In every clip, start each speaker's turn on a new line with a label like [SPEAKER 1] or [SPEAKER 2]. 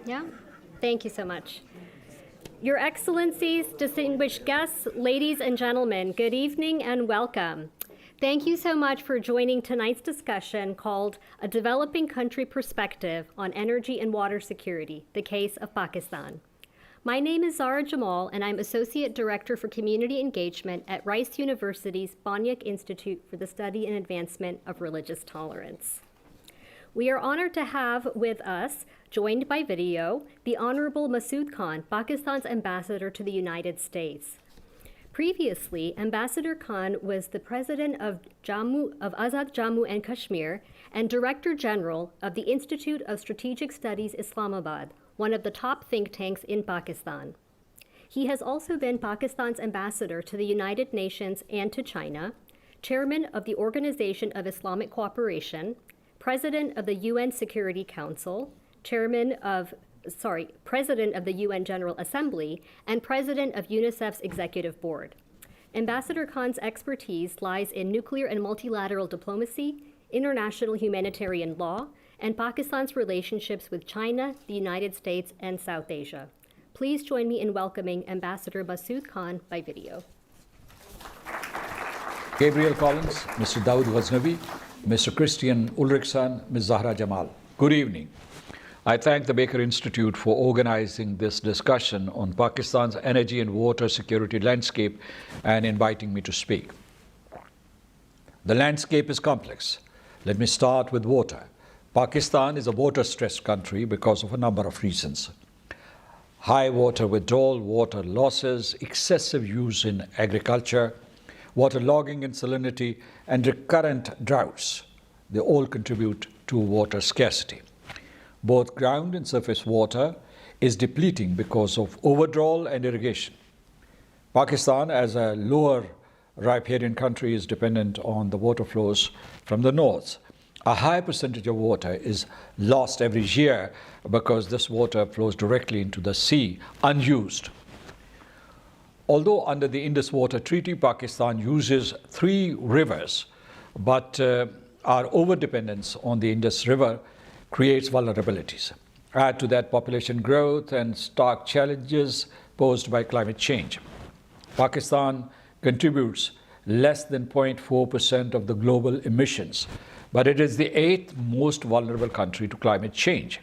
[SPEAKER 1] Yeah, thank you so much. Your Excellencies, distinguished guests, ladies and gentlemen, good evening and welcome. Thank you so much for joining tonight's discussion called A Developing Country Perspective on Energy and Water Security, the Case of Pakistan. My name is Zahra Jamal, and I'm Associate Director for Community Engagement at Rice University's Boniuk Institute for the Study and Advancement of Religious Tolerance. We are honored to have with us, joined by video, the Honorable Masood Khan, Pakistan's ambassador to the United States. Previously, Ambassador Khan was the president of Azad Jammu and Kashmir and Director General of the Institute of Strategic Studies Islamabad, one of the top think tanks in Pakistan. He has also been Pakistan's ambassador to the United Nations and to China, chairman of the Organization of Islamic Cooperation, president of the UN Security Council, president of the UN General Assembly, and president of UNICEF's Executive Board. Ambassador Khan's expertise lies in nuclear and multilateral diplomacy, international humanitarian law, and Pakistan's relationships with China, the United States, and South Asia. Please join me in welcoming Ambassador Masood Khan by video.
[SPEAKER 2] Gabriel Collins, Mr. Dawood Ghazanavi, Mr. Kristian Ulrichsen, Ms. Zahra Jamal. Good evening. I thank the Baker Institute for organizing this discussion on Pakistan's energy and water security landscape and inviting me to speak. The landscape is complex. Let me start with water. Pakistan is a water-stressed country because of a number of reasons. High water withdrawal, water losses, excessive use in agriculture, water logging and salinity, and recurrent droughts. They all contribute to water scarcity. Both ground and surface water is depleting because of overdrawal and irrigation. Pakistan, as a lower riparian country, is dependent on the water flows from the north. A high percentage of water is lost every year because this water flows directly into the sea, unused. Although under the Indus Water Treaty, Pakistan uses 3 rivers, but our overdependence on the Indus River creates vulnerabilities. Add to that population growth and stark challenges posed by climate change. Pakistan contributes less than 0.4% of the global emissions, but it is the 8th most vulnerable country to climate change.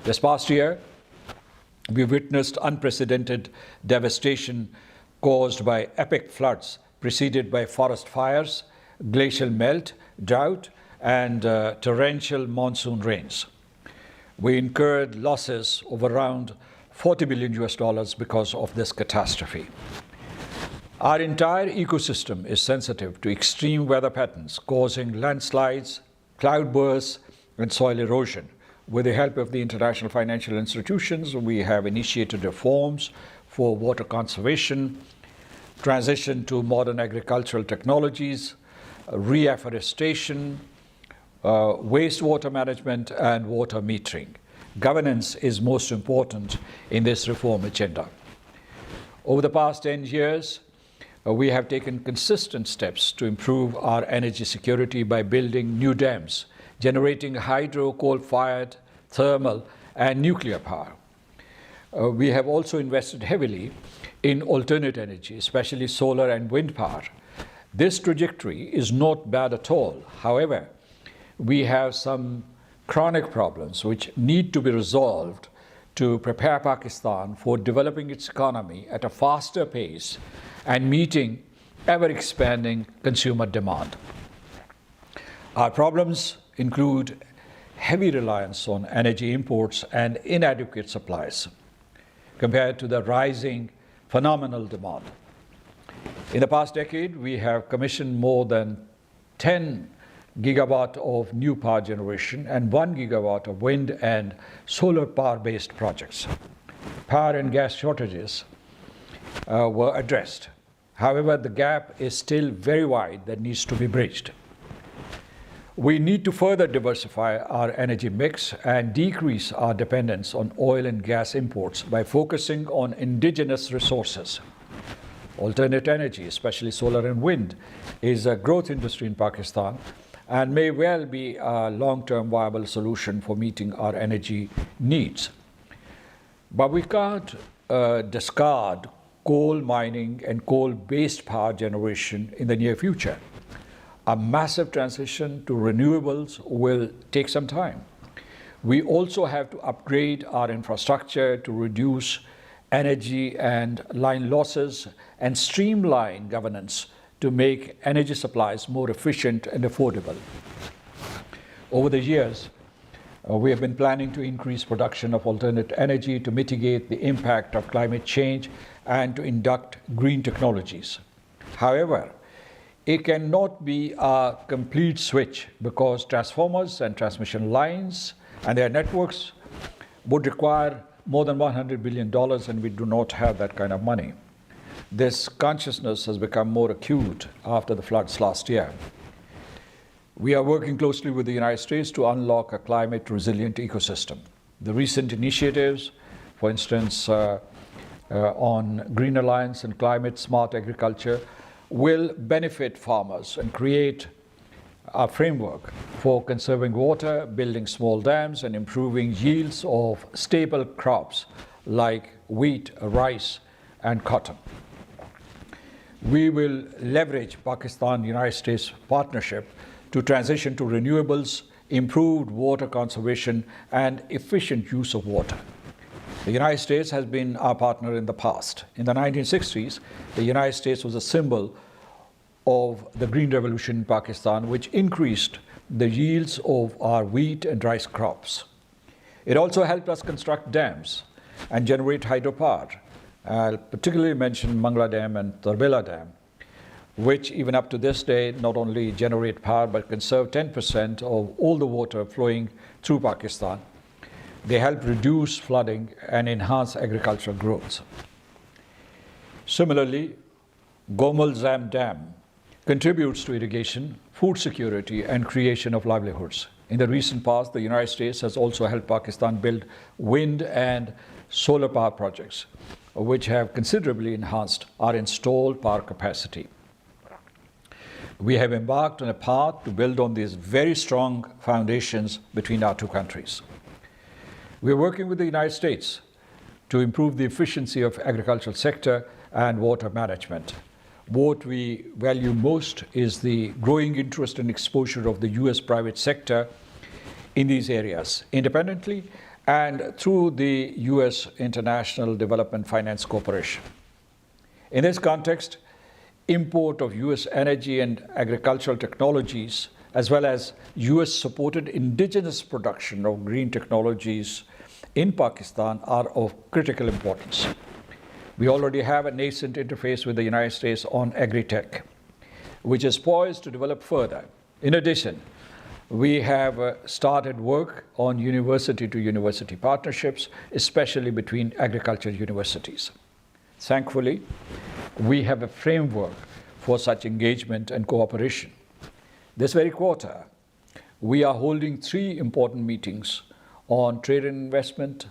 [SPEAKER 2] This past year, we witnessed unprecedented devastation caused by epic floods preceded by forest fires, glacial melt, drought, and torrential monsoon rains. We incurred losses of around $40 billion because of this catastrophe. Our entire ecosystem is sensitive to extreme weather patterns causing landslides, cloudbursts, and soil erosion. With the help of the international financial institutions, we have initiated reforms for water conservation, transition to modern agricultural technologies, reforestation, wastewater management, and water metering. Governance is most important in this reform agenda. Over the past 10 years, we have taken consistent steps to improve our energy security by building new dams, generating hydro, coal-fired, thermal, and nuclear power. We have also invested heavily in alternate energy, especially solar and wind power. This trajectory is not bad at all. However, we have some chronic problems which need to be resolved to prepare Pakistan for developing its economy at a faster pace and meeting ever-expanding consumer demand. Our problems include heavy reliance on energy imports and inadequate supplies compared to the rising phenomenal demand. In the past decade, we have commissioned more than 10 gigawatt of new power generation and 1 gigawatt of wind and solar power-based projects. Power and gas shortages were addressed. However, the gap is still very wide that needs to be bridged. We need to further diversify our energy mix and decrease our dependence on oil and gas imports by focusing on indigenous resources. Alternate energy, especially solar and wind, is a growth industry in Pakistan and may well be a long-term viable solution for meeting our energy needs. But we can't discard coal mining and coal-based power generation in the near future. A massive transition to renewables will take some time. We also have to upgrade our infrastructure to reduce energy and line losses and streamline governance to make energy supplies more efficient and affordable. Over the years, we have been planning to increase production of alternate energy to mitigate the impact of climate change and to induct green technologies. However, it cannot be a complete switch because transformers and transmission lines and their networks would require more than $100 billion, and we do not have that kind of money. This consciousness has become more acute after the floods last year. We are working closely with the United States to unlock a climate-resilient ecosystem. The recent initiatives, for instance, on Green Alliance and climate-smart agriculture, will benefit farmers and create a framework for conserving water, building small dams, and improving yields of staple crops like wheat, rice, and cotton. We will leverage Pakistan-United States partnership to transition to renewables, improved water conservation, and efficient use of water. The United States has been our partner in the past. In the 1960s, the United States was a symbol of the Green Revolution in Pakistan, which increased the yields of our wheat and rice crops. It also helped us construct dams and generate hydropower. I'll particularly mention Mangla Dam and Tarbela Dam, which even up to this day not only generate power but conserve 10% of all the water flowing through Pakistan. They help reduce flooding and enhance agricultural growth. Similarly, Gomal Zam Dam contributes to irrigation, food security, and creation of livelihoods. In the recent past, the United States has also helped Pakistan build wind and solar power projects, which have considerably enhanced our installed power capacity. We have embarked on a path to build on these very strong foundations between our two countries. We are working with the United States to improve the efficiency of agricultural sector and water management. What we value most is the growing interest and exposure of the US private sector in these areas, independently and through the US International Development Finance Corporation. In this context, import of US energy and agricultural technologies, as well as US-supported indigenous production of green technologies in Pakistan are of critical importance. We already have a nascent interface with the United States on agri-tech, which is poised to develop further. In addition, we have started work on university-to-university partnerships, especially between agricultural universities. Thankfully, we have a framework for such engagement and cooperation. This very quarter, we are holding 3 important meetings on trade and investment,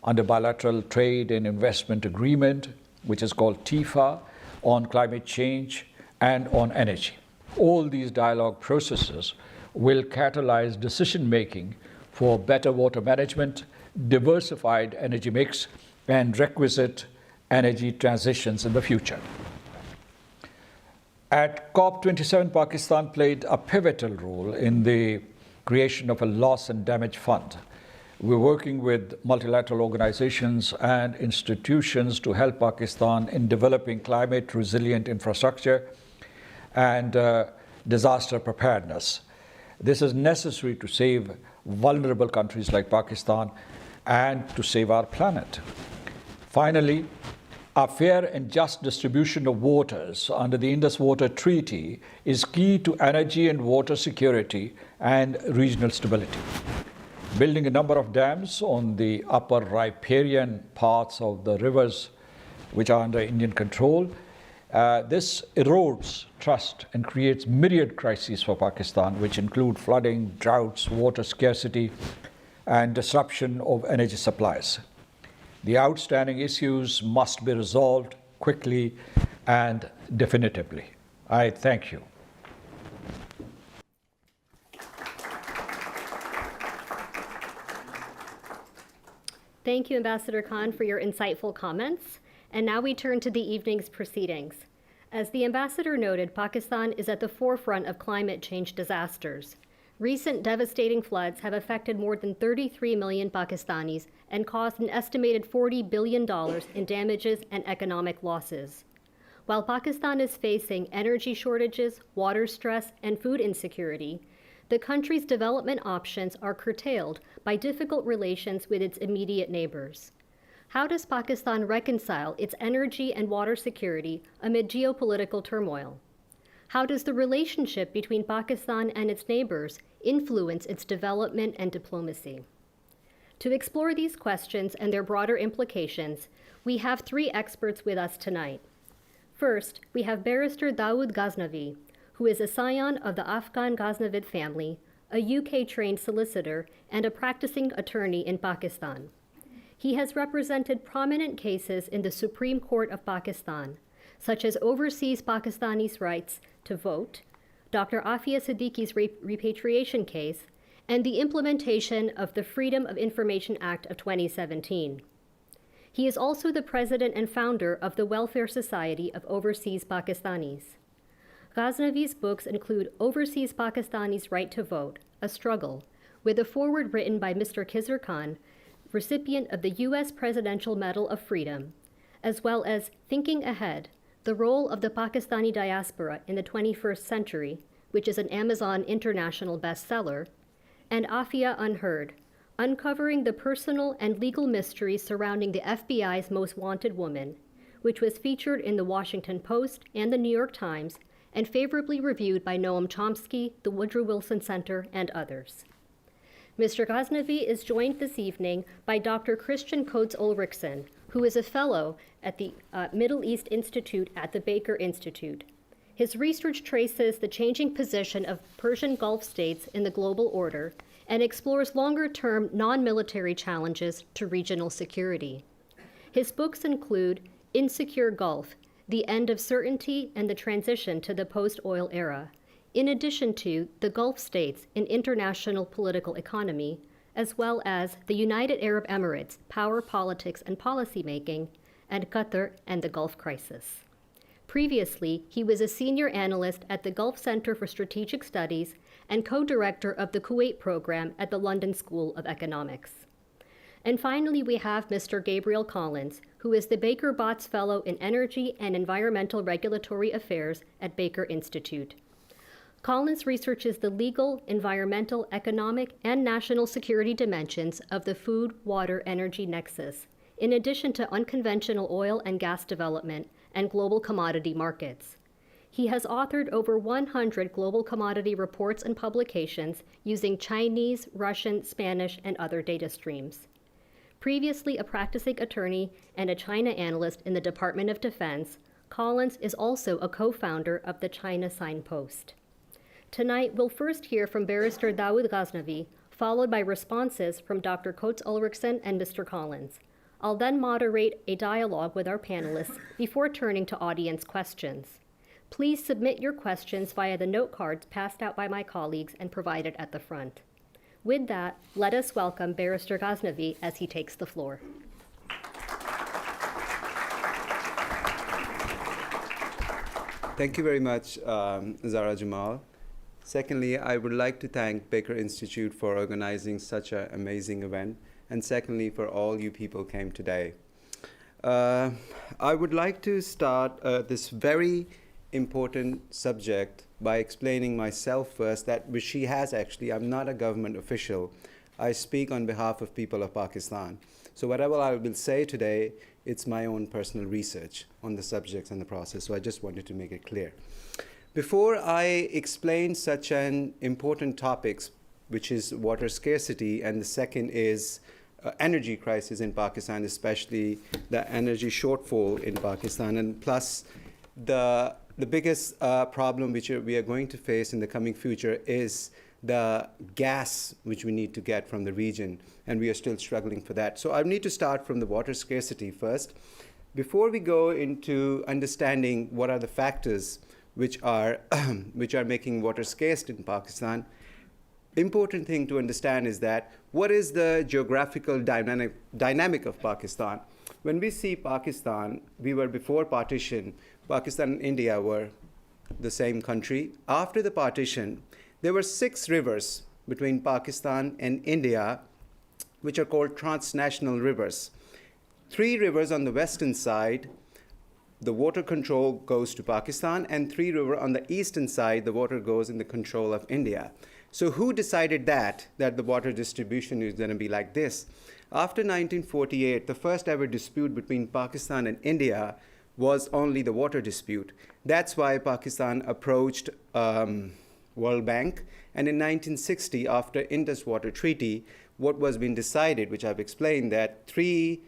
[SPEAKER 2] under bilateral trade and investment agreement, which is called TIFA, on climate change, and on energy. All these dialogue processes will catalyze decision-making for better water management, diversified energy mix, and requisite energy transitions in the future. At COP27, Pakistan played a pivotal role in the creation of a loss and damage fund. We're working with multilateral organizations and institutions to help Pakistan in developing climate-resilient infrastructure and disaster preparedness. This is necessary to save vulnerable countries like Pakistan and to save our planet. Finally, a fair and just distribution of waters under the Indus Water Treaty is key to energy and water security and regional stability. Building a number of dams on the upper riparian parts of the rivers which are under Indian control, this erodes trust and creates myriad crises for Pakistan, which include flooding, droughts, water scarcity, and disruption of energy supplies. The outstanding issues must be resolved quickly and definitively. I thank you.
[SPEAKER 1] Thank you, Ambassador Khan, for your insightful comments. And now we turn to the evening's proceedings. As the ambassador noted, Pakistan is at the forefront of climate change disasters. Recent devastating floods have affected more than 33 million Pakistanis and caused an estimated $40 billion in damages and economic losses. While Pakistan is facing energy shortages, water stress, and food insecurity, the country's development options are curtailed by difficult relations with its immediate neighbors. How does Pakistan reconcile its energy and water security amid geopolitical turmoil? How does the relationship between Pakistan and its neighbors influence its development and diplomacy? To explore these questions and their broader implications, we have three experts with us tonight. First, we have barrister Dawood Ghazanavi, who is a scion of the Afghan Ghaznavid family, a UK-trained solicitor, and a practicing attorney in Pakistan. He has represented prominent cases in the Supreme Court of Pakistan, such as overseas Pakistanis' rights to vote, Dr. Afia Siddiqui's repatriation case, and the implementation of the Freedom of Information Act of 2017. He is also the president and founder of the Welfare Society of Overseas Pakistanis. Ghazanavi's books include Overseas Pakistanis' Right to Vote, A Struggle, with a foreword written by Mr. Kristian Khan, recipient of the U.S. Presidential Medal of Freedom, as well as Thinking Ahead, The Role of the Pakistani Diaspora in the 21st Century, which is an Amazon International bestseller, and Afia Unheard, Uncovering the Personal and Legal Mysteries Surrounding the FBI's Most Wanted Woman, which was featured in the Washington Post and the New York Times and favorably reviewed by Noam Chomsky, the Woodrow Wilson Center, and others. Mr. Ghazanavi is joined this evening by Dr. Kristian Coates Ulrichsen, who is a fellow at the Middle East Institute at the Baker Institute. His research traces the changing position of Persian Gulf states in the global order and explores longer-term non-military challenges to regional security. His books include Insecure Gulf, The End of Certainty and the Transition to the Post-Oil Era, in addition to the Gulf States in International Political Economy, as well as the United Arab Emirates, Power, Politics, and Policymaking, and Qatar and the Gulf Crisis. Previously, he was a senior analyst at the Gulf Center for Strategic Studies and co-director of the Kuwait program at the London School of Economics. And finally, we have Mr. Gabriel Collins, who is the Baker Botts Fellow in Energy and Environmental Regulatory Affairs at Baker Institute. Collins researches the legal, environmental, economic, and national security dimensions of the food, water, energy nexus, in addition to unconventional oil and gas development and global commodity markets. He has authored over 100 global commodity reports and publications using Chinese, Russian, Spanish, and other data streams. Previously a practicing attorney and a China analyst in the Department of Defense, Collins is also a co-founder of the China Signpost. Tonight, we'll first hear from Barrister Dawood Ghazanavi, followed by responses from Dr. Coates Ulrichsen and Mr. Collins. I'll then moderate a dialogue with our panelists before turning to audience questions. Please submit your questions via the note cards passed out by my colleagues and provided at the front. With that, let us welcome Barrister Ghazanavi as he takes the floor.
[SPEAKER 3] Thank you very much, Zahra Jamal. Secondly, I would like to thank Baker Institute for organizing such an amazing event. And secondly, for all you people came today. I would like to start this very important subject by explaining myself first, which she has actually. I'm not a government official. I speak on behalf of people of Pakistan. So whatever I will say today, it's my own personal research on the subjects and the process. So I just wanted to make it clear. Before I explain such an important topics, which is water scarcity, and the second is energy crisis in Pakistan, especially the energy shortfall in Pakistan, and plus the biggest problem which we are going to face in the coming future is the gas which we need to get from the region, and we are still struggling for that. So I need to start from the water scarcity first. Before we go into understanding what are the factors which are making water scarce in Pakistan, important thing to understand is that what is the geographical dynamic of Pakistan? When we see Pakistan, we were before partition, Pakistan and India were the same country. After the partition, there were 6 rivers between Pakistan and India, which are called transnational rivers. 3 rivers on the western side, the water control goes to Pakistan, and 3 rivers on the eastern side, the water goes in the control of India. So who decided that the water distribution is going to be like this? After 1948, the first ever dispute between Pakistan and India was only the water dispute. That's why Pakistan approached World Bank. And in 1960, after Indus Water Treaty, what was being decided, which I've explained, that 3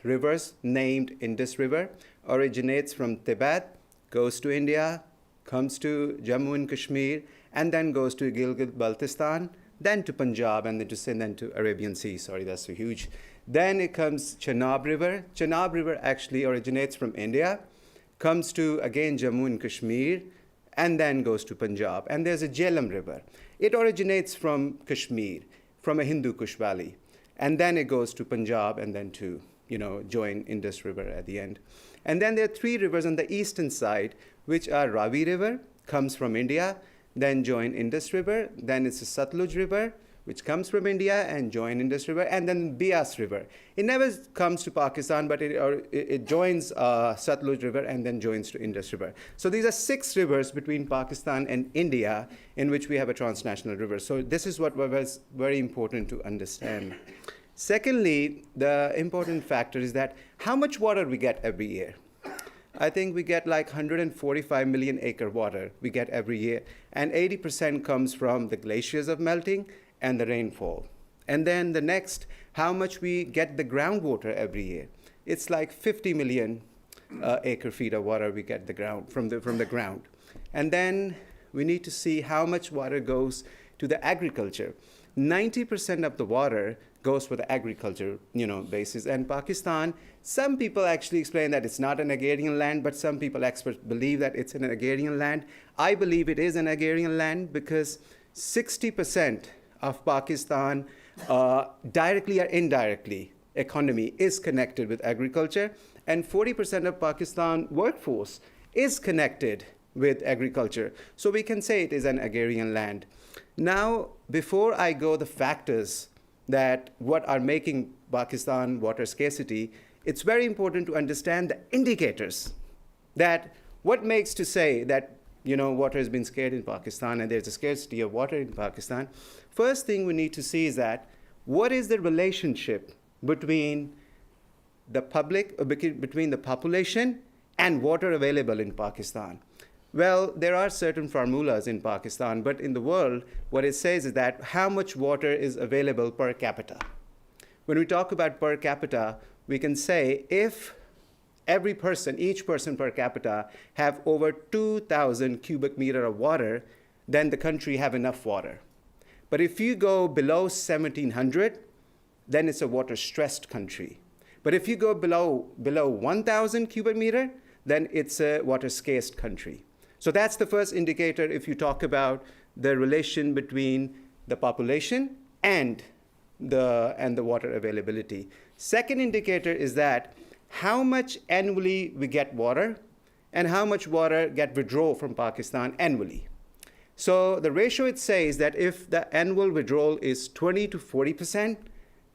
[SPEAKER 3] rivers named Indus River originates from Tibet, goes to India, comes to Jammu and Kashmir, and then goes to Gilgit-Baltistan, then to Punjab, and then to Sindh, and to Arabian Sea. Sorry, that's so huge. Then it comes Chenab River. Chenab River actually originates from India, comes to, again, Jammu and Kashmir, and then goes to Punjab. And there's a Jhelum River. It originates from Kashmir, from a Hindu Kush valley. And then it goes to Punjab, and then to, join Indus River at the end. And then there are 3 rivers on the eastern side, which are Ravi River, comes from India, then join Indus River, then it's the Satluj River, which comes from India and join Indus River, and then Beas River. It never comes to Pakistan, but it joins Satluj River and then joins to Indus River. So these are 6 rivers between Pakistan and India in which we have a transnational river. So this is what was very important to understand. Secondly, the important factor is that how much water we get every year. I think we get like 145 million acre water we get every year, and 80% comes from the glaciers of melting and the rainfall. And then the next, how much we get the groundwater every year. It's like 50 million acre feet of water we get from the ground. And then we need to see how much water goes to the agriculture. 90% of the water goes for the agriculture, basis. And Pakistan, some people actually explain that it's not an agrarian land, but some people, experts, believe that it's an agrarian land. I believe it is an agrarian land because 60% of Pakistan, directly or indirectly, economy is connected with agriculture, and 40% of Pakistan workforce is connected with agriculture. So we can say it is an agrarian land. Now, before I go the factors that what are making Pakistan water scarcity, it's very important to understand the indicators that what makes to say that water has been scarce in Pakistan and there's a scarcity of water in Pakistan. First thing we need to see is that what is the relationship between the public, between the population and water available in Pakistan. Well, there are certain formulas in Pakistan, but in the world, what it says is that how much water is available per capita. When we talk about per capita, we can say if each person per capita have over 2,000 cubic meter of water, then the country have enough water. But if you go below 1,700, then it's a water-stressed country. But if you go below 1,000 cubic meter, then it's a water-scarce country. So that's the first indicator if you talk about the relation between the population and the water availability. Second indicator is that how much annually we get water and how much water get withdrawn from Pakistan annually. So the ratio it says that if the annual withdrawal is 20 to 40%,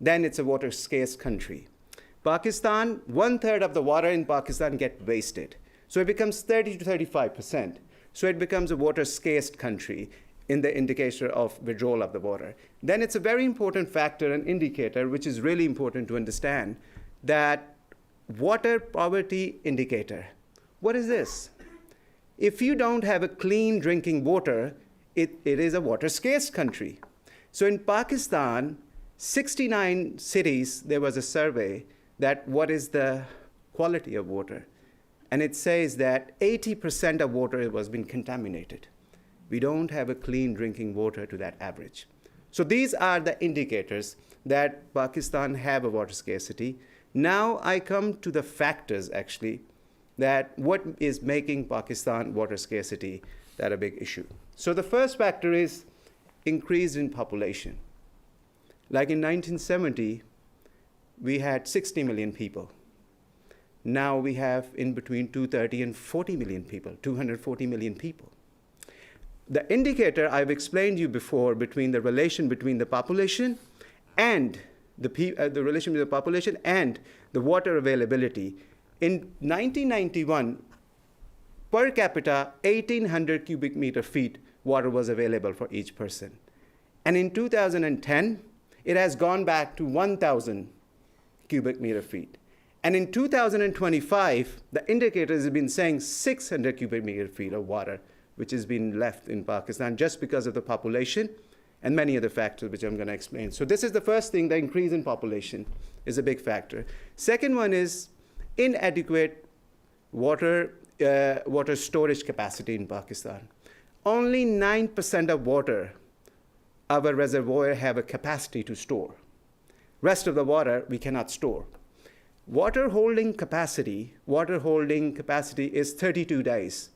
[SPEAKER 3] then it's a water scarce country. Pakistan, 1/3 of the water in Pakistan get wasted. So it becomes 30 to 35%. So it becomes a water scarce country in the indicator of withdrawal of the water. Then it's a very important factor and indicator, which is really important to understand, that water poverty indicator. What is this? If you don't have a clean drinking water, it is a water scarce country. So in Pakistan, 69 cities, there was a survey that what is the quality of water. And it says that 80% of water was been contaminated. We don't have a clean drinking water to that average. So these are the indicators that Pakistan have a water scarcity. Now I come to the factors, actually, that what is making Pakistan water scarcity that a big issue. So the first factor is increased in population. Like in 1970, we had 60 million people. Now we have in between 230 and 40 million people, 240 million people. The indicator I've explained to you before between the relation between the population and the relation between the population and the water availability. In 1991, per capita, 1,800 cubic meter feet water was available for each person. And in 2010, it has gone back to 1,000 cubic meter feet. And in 2025, the indicators have been saying 600 cubic meter feet of water, which has been left in Pakistan just because of the population and many other factors, which I'm going to explain. So this is the first thing, the increase in population is a big factor. Second one is inadequate water storage capacity in Pakistan. Only 9% of water our reservoir have a capacity to store. Rest of the water we cannot store. Water holding capacity is 32 days.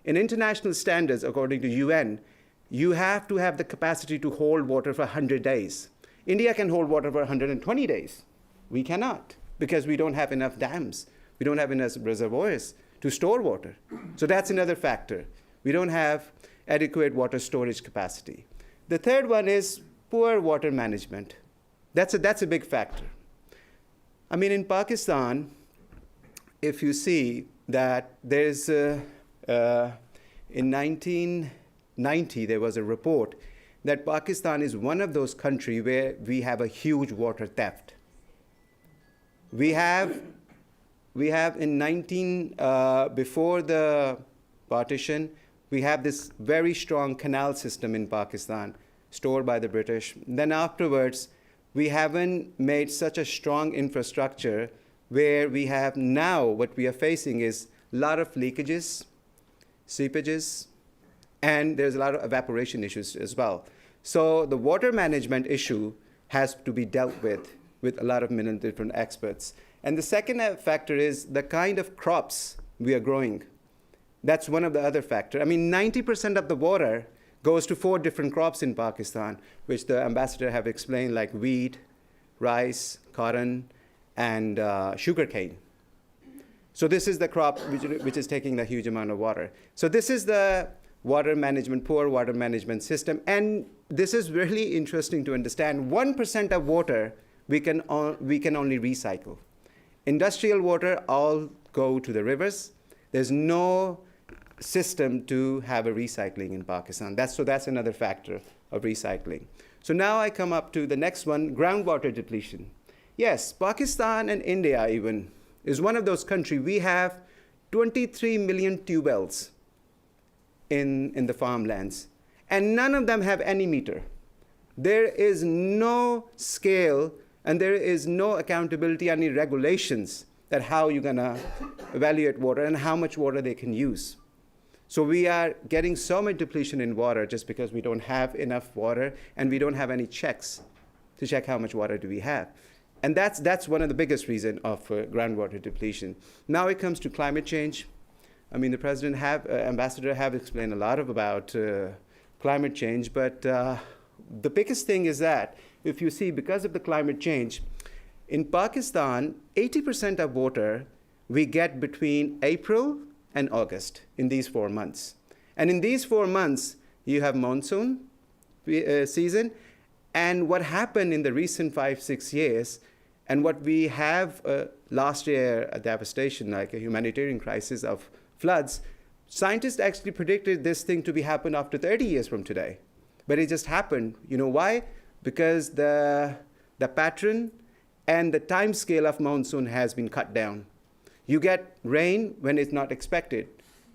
[SPEAKER 3] In international standards, according to UN, you have to have the capacity to hold water for 100 days. India can hold water for 120 days. We cannot, because we don't have enough dams. We don't have enough reservoirs to store water. So that's another factor. We don't have adequate water storage capacity. The third one is poor water management. That's a big factor. I mean, in Pakistan, if you see that there's in 1990, there was a report that Pakistan is one of those countries where we have a huge water theft. We have before the partition, we have this very strong canal system in Pakistan, stored by the British. Then afterwards, we haven't made such a strong infrastructure where we have now, what we are facing is a lot of leakages, seepages, and there's a lot of evaporation issues as well. So the water management issue has to be dealt with a lot of many different experts. And the second factor is the kind of crops we are growing. That's one of the other factors. I mean, 90% of the water goes to 4 different crops in Pakistan, which the ambassador have explained, like wheat, rice, cotton, and sugarcane. So this is the crop which is taking a huge amount of water. So this is the water management, poor water management system. And this is really interesting to understand. 1% of water we can only recycle. Industrial water all go to the rivers. There's no system to have a recycling in Pakistan. That's another factor of recycling. So now I come up to the next one, groundwater depletion. Yes, Pakistan and India even is one of those countries. We have 23 million tube wells in the farmlands, and none of them have any meter. There is no scale and there is no accountability, any regulations that how you're gonna evaluate water and how much water they can use. So we are getting so much depletion in water just because we don't have enough water and we don't have any checks to check how much water do we have. And that's one of the biggest reasons of groundwater depletion. Now it comes to climate change. I mean, the president ambassador have explained a lot about climate change, but the biggest thing is that if you see, because of the climate change, in Pakistan, 80% of water we get between April and August in these 4 months. And in these 4 months, you have monsoon season. And what happened in the recent 5-6 years, and what we have last year, a devastation, like a humanitarian crisis of floods, scientists actually predicted this thing to be happen after 30 years from today. But it just happened. You know why? Because the pattern and the time scale of monsoon has been cut down. You get rain when it's not expected.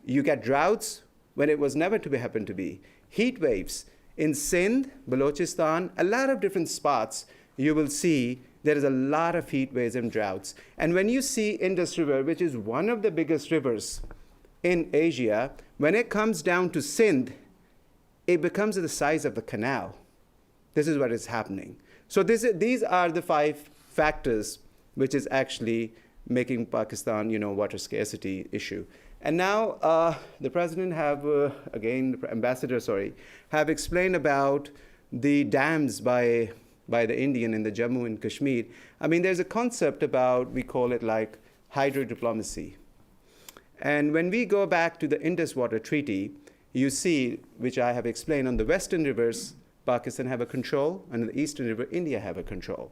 [SPEAKER 3] You get droughts when it was never to happen to be. Heat waves. In Sindh, Balochistan, a lot of different spots, you will see there is a lot of heat waves and droughts. And when you see Indus River, which is one of the biggest rivers in Asia, when it comes down to Sindh, it becomes the size of the canal. This is what is happening. So these are the 5 factors which is actually making Pakistan, water scarcity issue. And now the president have, the ambassador, have explained about the dams by the Indian in the Jammu and Kashmir, I mean, there's a concept about, we call it like hydro diplomacy. And when we go back to the Indus Water Treaty, you see, which I have explained, on the western rivers, Pakistan have a control, and on the eastern river, India have a control.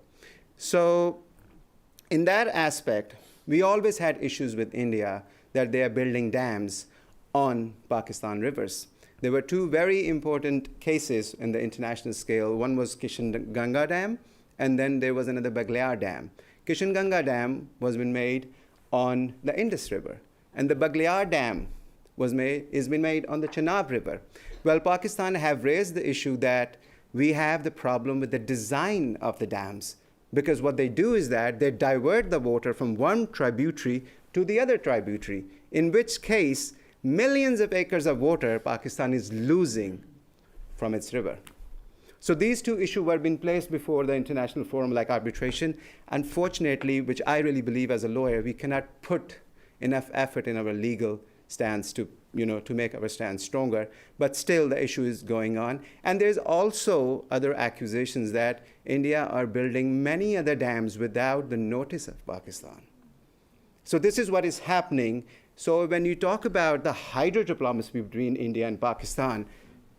[SPEAKER 3] So in that aspect, we always had issues with India that they are building dams on Pakistan rivers. There were two very important cases in the international scale. One was Kishan Ganga Dam, and then there was another Baglayar Dam. Kishan Ganga Dam was been made on the Indus River, and the Baglayar Dam is been made on the Chenab River. Well, Pakistan have raised the issue that we have the problem with the design of the dams, because what they do is that they divert the water from one tributary to the other tributary, in which case millions of acres of water Pakistan is losing from its river. So these two issues were being placed before the international forum like arbitration. Unfortunately, which I really believe as a lawyer, we cannot put enough effort in our legal stance to make our stance stronger, but still the issue is going on. And there's also other accusations that India are building many other dams without the notice of Pakistan. So this is what is happening. So when you talk about the hydro diplomacy between India and Pakistan,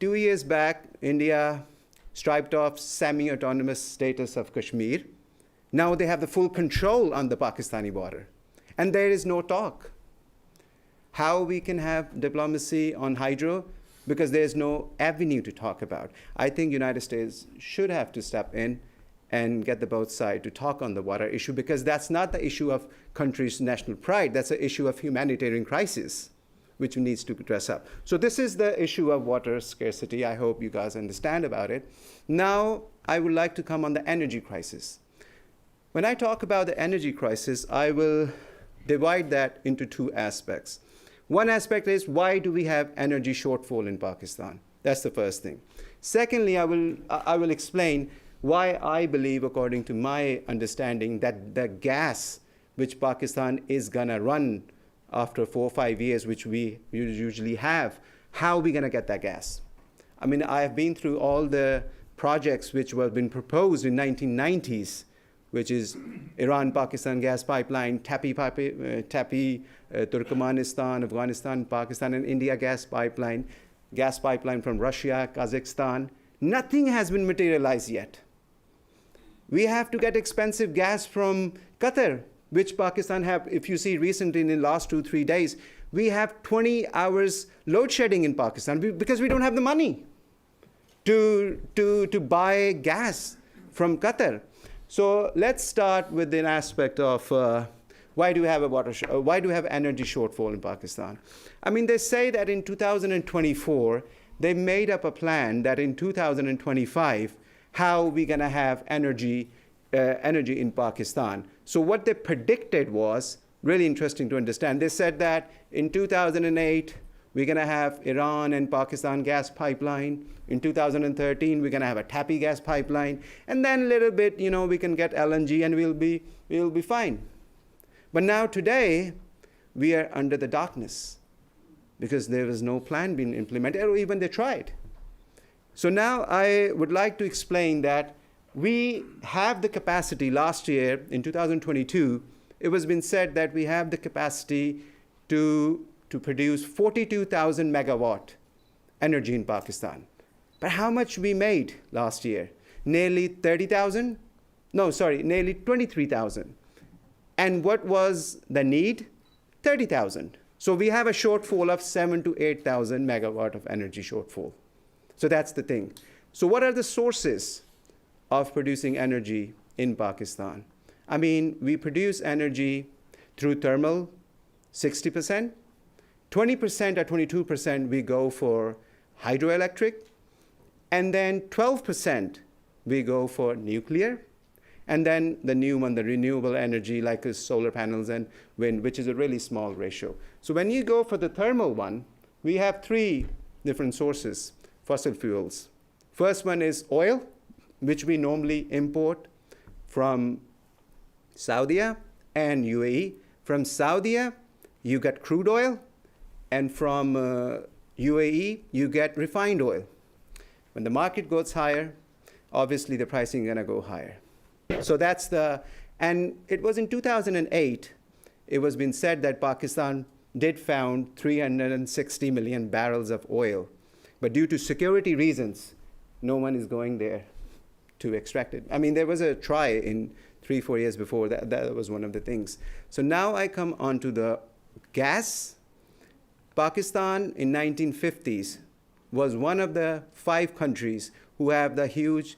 [SPEAKER 3] 2 years back, India striped off semi-autonomous status of Kashmir. Now they have the full control on the Pakistani border, and there is no talk. How we can have diplomacy on hydro? Because there's no avenue to talk about. I think United States should have to step in and get the both sides to talk on the water issue, because that's not the issue of countries' national pride. That's an issue of humanitarian crisis, which needs to dress up. So this is the issue of water scarcity. I hope you guys understand about it. Now, I would like to come on the energy crisis. When I talk about the energy crisis, I will divide that into two aspects. One aspect is, why do we have energy shortfall in Pakistan? That's the first thing. Secondly, I will explain why I believe, according to my understanding, that the gas which Pakistan is going to run after 4 or 5 years, which we usually have, how are we going to get that gas? I mean, I have been through all the projects which were been proposed in 1990s, which is Iran-Pakistan gas pipeline, TAPI, Turkmenistan, Afghanistan, Pakistan, and India gas pipeline from Russia, Kazakhstan. Nothing has been materialized yet. We have to get expensive gas from Qatar, which Pakistan have. If you see recently in the last 2-3 days, we have 20 hours load shedding in Pakistan because we don't have the money to buy gas from Qatar. So let's start with an aspect of why do we have energy shortfall in Pakistan? I mean, they say that in 2024, they made up a plan that in 2025, how we're going to have energy in Pakistan. So what they predicted was really interesting to understand. They said that in 2008, we're going to have Iran and Pakistan gas pipeline. In 2013, we're going to have a TAPI gas pipeline. And then a little bit, we can get LNG and we'll be fine. But now today, we are under the darkness because there was no plan being implemented, or even they tried. So now I would like to explain that we have the capacity. Last year, in 2022, it was been said that we have the capacity to produce 42,000 megawatt energy in Pakistan. But how much we made last year? Nearly 30,000? No, sorry, nearly 23,000. And what was the need? 30,000. So we have a shortfall of 7,000 to 8,000 megawatt of energy shortfall. So that's the thing. So what are the sources of producing energy in Pakistan? I mean, we produce energy through thermal, 60%. 20% or 22% we go for hydroelectric. And then 12% we go for nuclear. And then the new one, the renewable energy, like solar panels and wind, which is a really small ratio. So when you go for the thermal one, we have 3 different sources, fossil fuels. First one is oil, which we normally import from Saudi and UAE. From Saudi, you get crude oil, and from UAE, you get refined oil. When the market goes higher, obviously the pricing is going to go higher. So that's and it was in 2008, it was been said that Pakistan did found 360 million barrels of oil. But due to security reasons, no one is going there to extract it. I mean, there was a try in 3-4 years before. That was one of the things. So now I come on to the gas. Pakistan in 1950s was one of the 5 countries who have the huge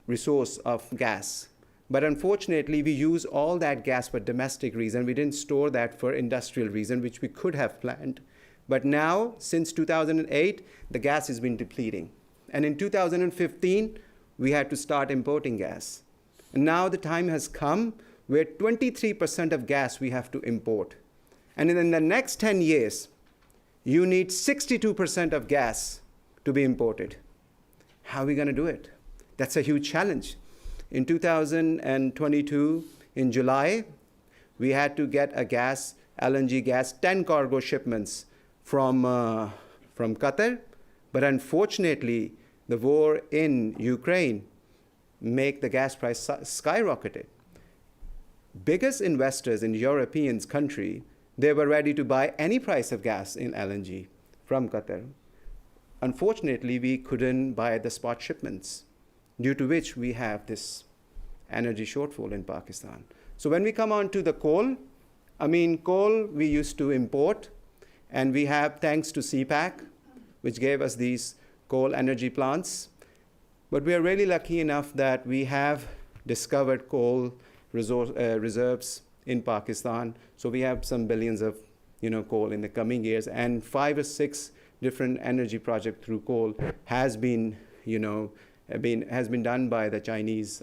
[SPEAKER 3] resource of gas. But unfortunately, we use all that gas for domestic reason. We didn't store that for industrial reason, which we could have planned. But now, since 2008, the gas has been depleting. And in 2015, we had to start importing gas. And now the time has come where 23% of gas we have to import. And in the next 10 years, you need 62% of gas to be imported. How are we going to do it? That's a huge challenge. In 2022, in July, we had to get a LNG gas, 10 cargo shipments from Qatar. But unfortunately, the war in Ukraine make the gas price skyrocketed. Biggest investors in European country, they were ready to buy any price of gas in LNG from Qatar. Unfortunately, we couldn't buy the spot shipments, due to which we have this energy shortfall in Pakistan. So when we come on to the coal, coal we used to import, and we have, thanks to CPAC, which gave us these coal energy plants. But we are really lucky enough that we have discovered coal reserves in Pakistan. So we have some billions of coal in the coming years, and 5 or 6 different energy projects through coal has been done by the Chinese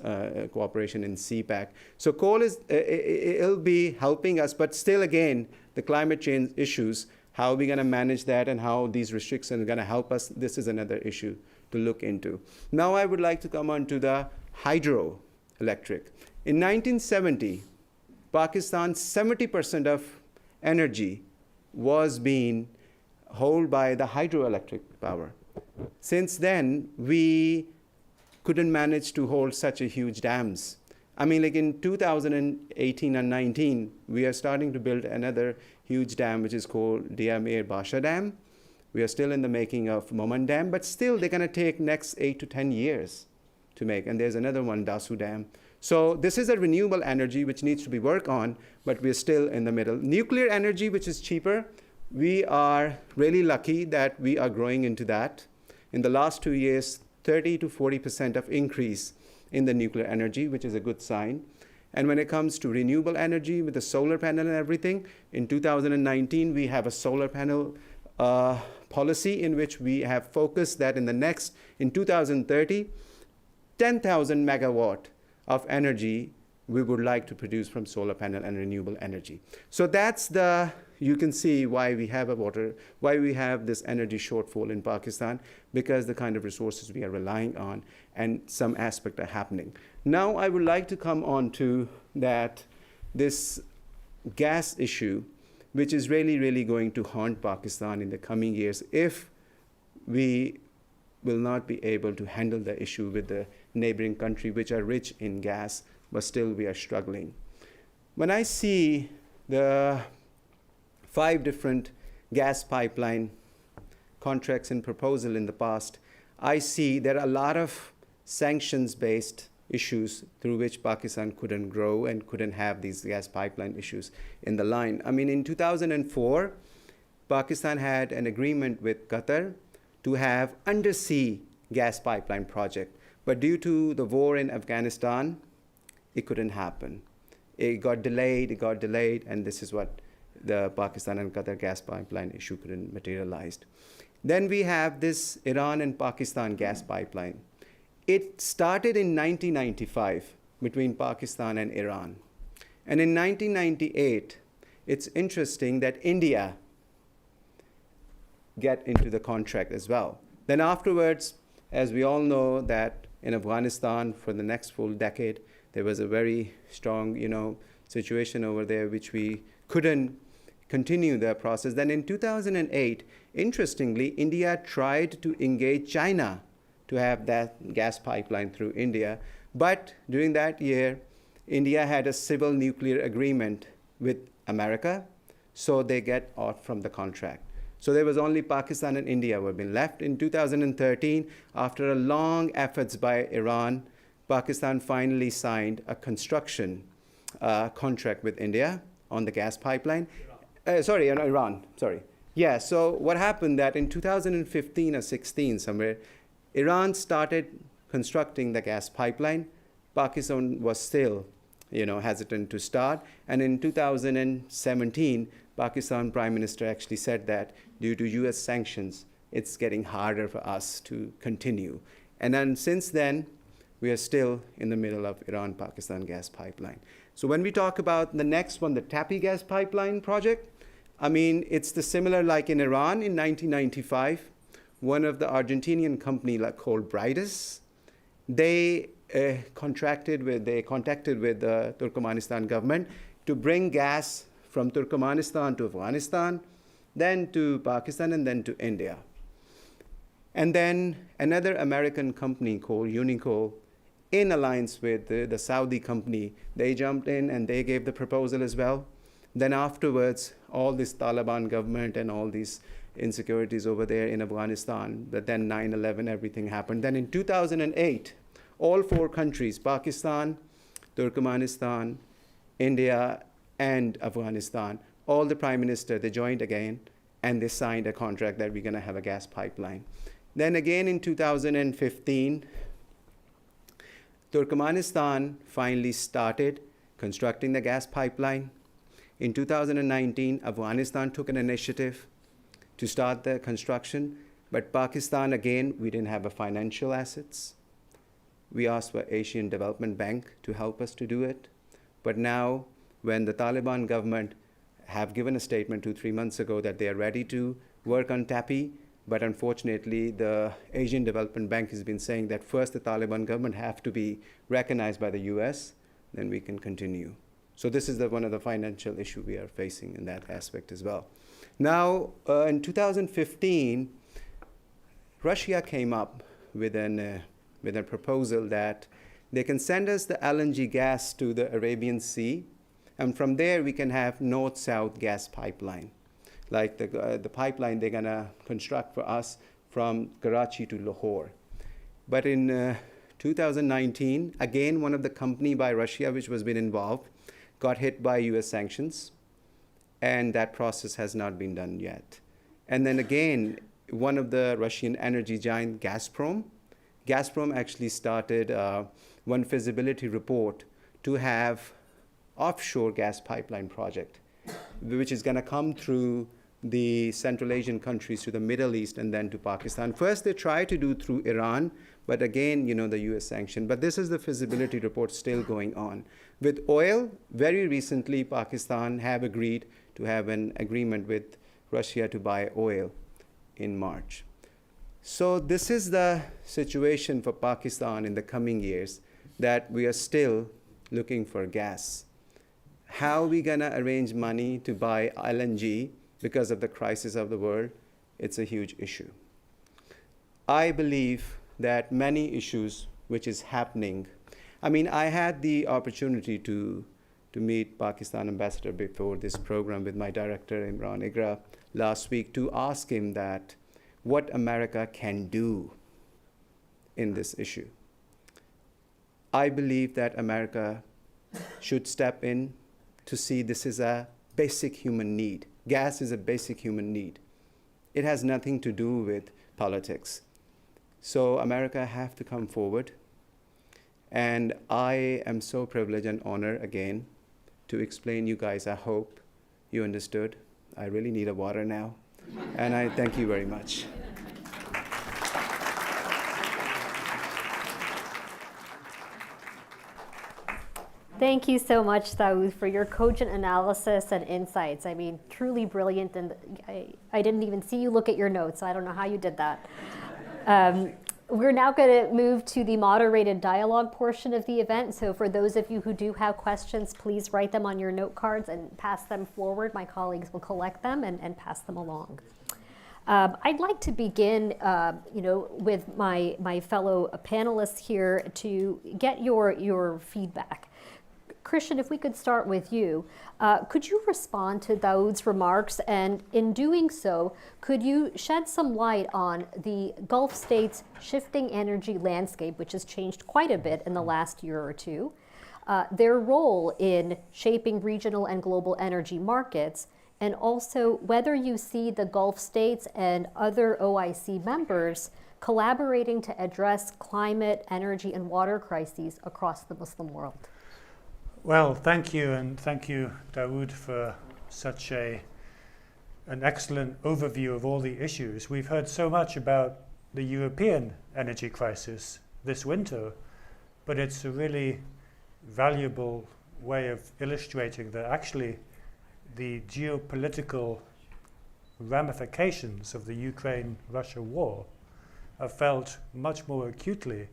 [SPEAKER 3] cooperation in CPAC. So coal it'll be helping us, but still again, the climate change issues, how are we going to manage that and how these restrictions are going to help us, this is another issue to look into. Now I would like to come on to the hydroelectric. In 1970, Pakistan's 70% of energy was being held by the hydroelectric power. Since then, we couldn't manage to hold such a huge dams. Like in 2018 and 19, we are starting to build another huge dam, which is called Diamir Basha Dam. We are still in the making of Moman Dam, but still they're going to take next 8 to 10 years to make. And there's another one, Dasu Dam. So this is a renewable energy which needs to be worked on, but we're still in the middle. Nuclear energy, which is cheaper, we are really lucky that we are growing into that. In the last 2 years, 30 to 40% of increase in the nuclear energy, which is a good sign. And when it comes to renewable energy with the solar panel and everything, in 2019, we have a solar panel policy in which we have focused that in 2030, 10,000 megawatt of energy we would like to produce from solar panel and renewable energy. So that's you can see why we have why we have this energy shortfall in Pakistan, because the kind of resources we are relying on and some aspect are happening. Now I would like to come on to this gas issue, which is really, really going to haunt Pakistan in the coming years if we will not be able to handle the issue with the neighboring country, which are rich in gas, but still we are struggling. When I see the 5 different gas pipeline contracts and proposal in the past, I see there are a lot of sanctions-based issues through which Pakistan couldn't grow and couldn't have these gas pipeline issues in the line. In 2004, Pakistan had an agreement with Qatar to have undersea gas pipeline project. But due to the war in Afghanistan, it couldn't happen. It got delayed, and this is what the Pakistan and Qatar gas pipeline issue couldn't materialize. Then we have this Iran and Pakistan gas pipeline. It started in 1995 between Pakistan and Iran. And in 1998, it's interesting that India get into the contract as well. Then afterwards, as we all know, that in Afghanistan for the next full decade, there was a very strong, situation over there, which we couldn't continue the process. Then in 2008, interestingly, India tried to engage China to have that gas pipeline through India. But during that year, India had a civil nuclear agreement with America, so they get off from the contract. So there was only Pakistan and India who have been left. In 2013, after a long efforts by Iran, Pakistan finally signed a construction contract with India on the gas pipeline. Iran, sorry. Yeah, so what happened that in 2015 or 16 somewhere, Iran started constructing the gas pipeline. Pakistan was still, hesitant to start. And in 2017, Pakistan Prime Minister actually said that due to US sanctions, it's getting harder for us to continue. And then since then, we are still in the middle of Iran-Pakistan gas pipeline. So when we talk about the next one, the TAPI gas pipeline project, it's the similar like in Iran in 1995, one of the Argentinian company called Bridas, they contacted with the Turkmenistan government to bring gas from Turkmenistan to Afghanistan, then to Pakistan, and then to India. And then another American company called Unico, in alliance with the Saudi company, they jumped in and they gave the proposal as well. Then afterwards, all this Taliban government and all these insecurities over there in Afghanistan, but then 9/11, everything happened. Then in 2008, all four countries, Pakistan, Turkmenistan, India, and Afghanistan, all the prime minister, they joined again, and they signed a contract that we're going to have a gas pipeline. Then again in 2015, Turkmenistan finally started constructing the gas pipeline. In 2019, Afghanistan took an initiative to start the construction, but Pakistan, again, we didn't have the financial assets. We asked for Asian Development Bank to help us to do it. But now, when the Taliban government have given a statement 2-3 months ago that they are ready to work on TAPI, but unfortunately, the Asian Development Bank has been saying that first the Taliban government have to be recognized by the US, then we can continue. So this is one of the financial issue we are facing in that aspect as well. Now, in 2015, Russia came up with a proposal that they can send us the LNG gas to the Arabian Sea, and from there we can have north-south gas pipeline, like the pipeline they're gonna construct for us from Karachi to Lahore. But in 2019, again, one of the company by Russia which was been involved got hit by US sanctions, and that process has not been done yet. And then again, one of the Russian energy giant, Gazprom actually started one feasibility report to have offshore gas pipeline project, which is going to come through the Central Asian countries to the Middle East and then to Pakistan. First, they tried to do through Iran, but again, the US sanction. But this is the feasibility report still going on. With oil, very recently, Pakistan have agreed to have an agreement with Russia to buy oil in March. So this is the situation for Pakistan in the coming years, that we are still looking for gas. How are we going to arrange money to buy LNG because of the crisis of the world? It's a huge issue. I believe that many issues which is happening. I had the opportunity to meet Pakistan ambassador before this program with my director, Imran Igra, last week to ask him that what America can do in this issue. I believe that America should step in to see this is a basic human need. Gas is a basic human need. It has nothing to do with politics. So America have to come forward. And I am so privileged and honored again to explain you guys. I hope you understood. I really need a water now. And I thank you very much.
[SPEAKER 1] Thank you so much, Dawood, for your cogent analysis and insights. Truly brilliant, and I didn't even see you look at your notes, so I don't know how you did that. We're now going to move to the moderated dialogue portion of the event. So for those of you who do have questions, please write them on your note cards and pass them forward. My colleagues will collect them and pass them along. I'd like to begin, with my fellow panelists here to get your feedback. Kristian, if we could start with you, could you respond to Dawood's remarks? And in doing so, could you shed some light on the Gulf states' shifting energy landscape, which has changed quite a bit in the last year or two, their role in shaping regional and global energy markets, and also whether you see the Gulf states and other OIC members collaborating to address climate, energy, and water crises across the Muslim world?
[SPEAKER 4] Well, thank you, and thank you, Dawood, for such an excellent overview of all the issues. We've heard so much about the European energy crisis this winter, but it's a really valuable way of illustrating that actually the geopolitical ramifications of the Ukraine-Russia war are felt much more acutely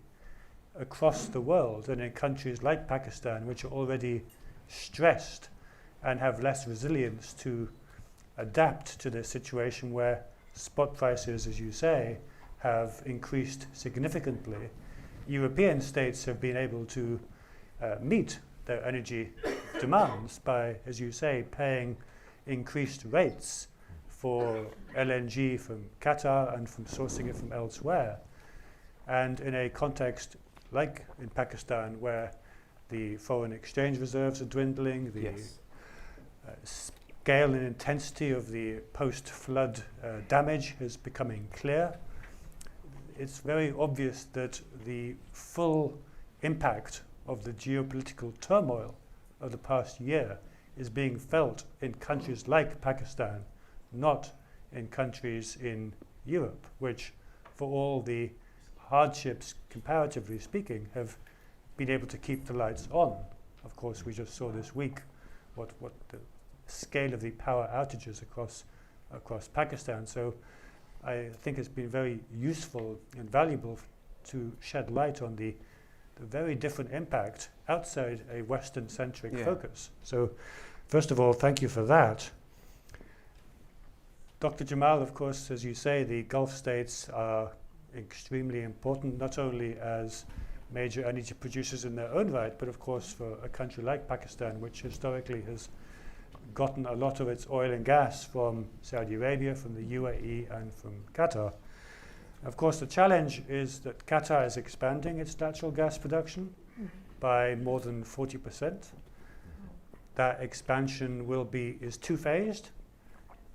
[SPEAKER 4] across the world and in countries like Pakistan, which are already stressed and have less resilience to adapt to this situation where spot prices, as you say, have increased significantly. European states have been able to meet their energy demands by, as you say, paying increased rates for LNG from Qatar and from sourcing it from elsewhere. And in a context like in Pakistan, where the foreign exchange reserves are dwindling, the scale and intensity of the post-flood damage is becoming clear, it's very obvious that the full impact of the geopolitical turmoil of the past year is being felt in countries like Pakistan, not in countries in Europe, which, for all the hardships, comparatively speaking, have been able to keep the lights on. Of course, we just saw this week what the scale of the power outages across Pakistan. So I think it's been very useful and valuable to shed light on the very different impact outside a Western-centric focus. So first of all, thank you for that. Dr. Jamal, of course, as you say, the Gulf states are extremely important, not only as major energy producers in their own right, but of course for a country like Pakistan, which historically has gotten a lot of its oil and gas from Saudi Arabia, from the UAE, and from Qatar. Of course, the challenge is that Qatar is expanding its natural gas production by more than 40%. That expansion is two-phased,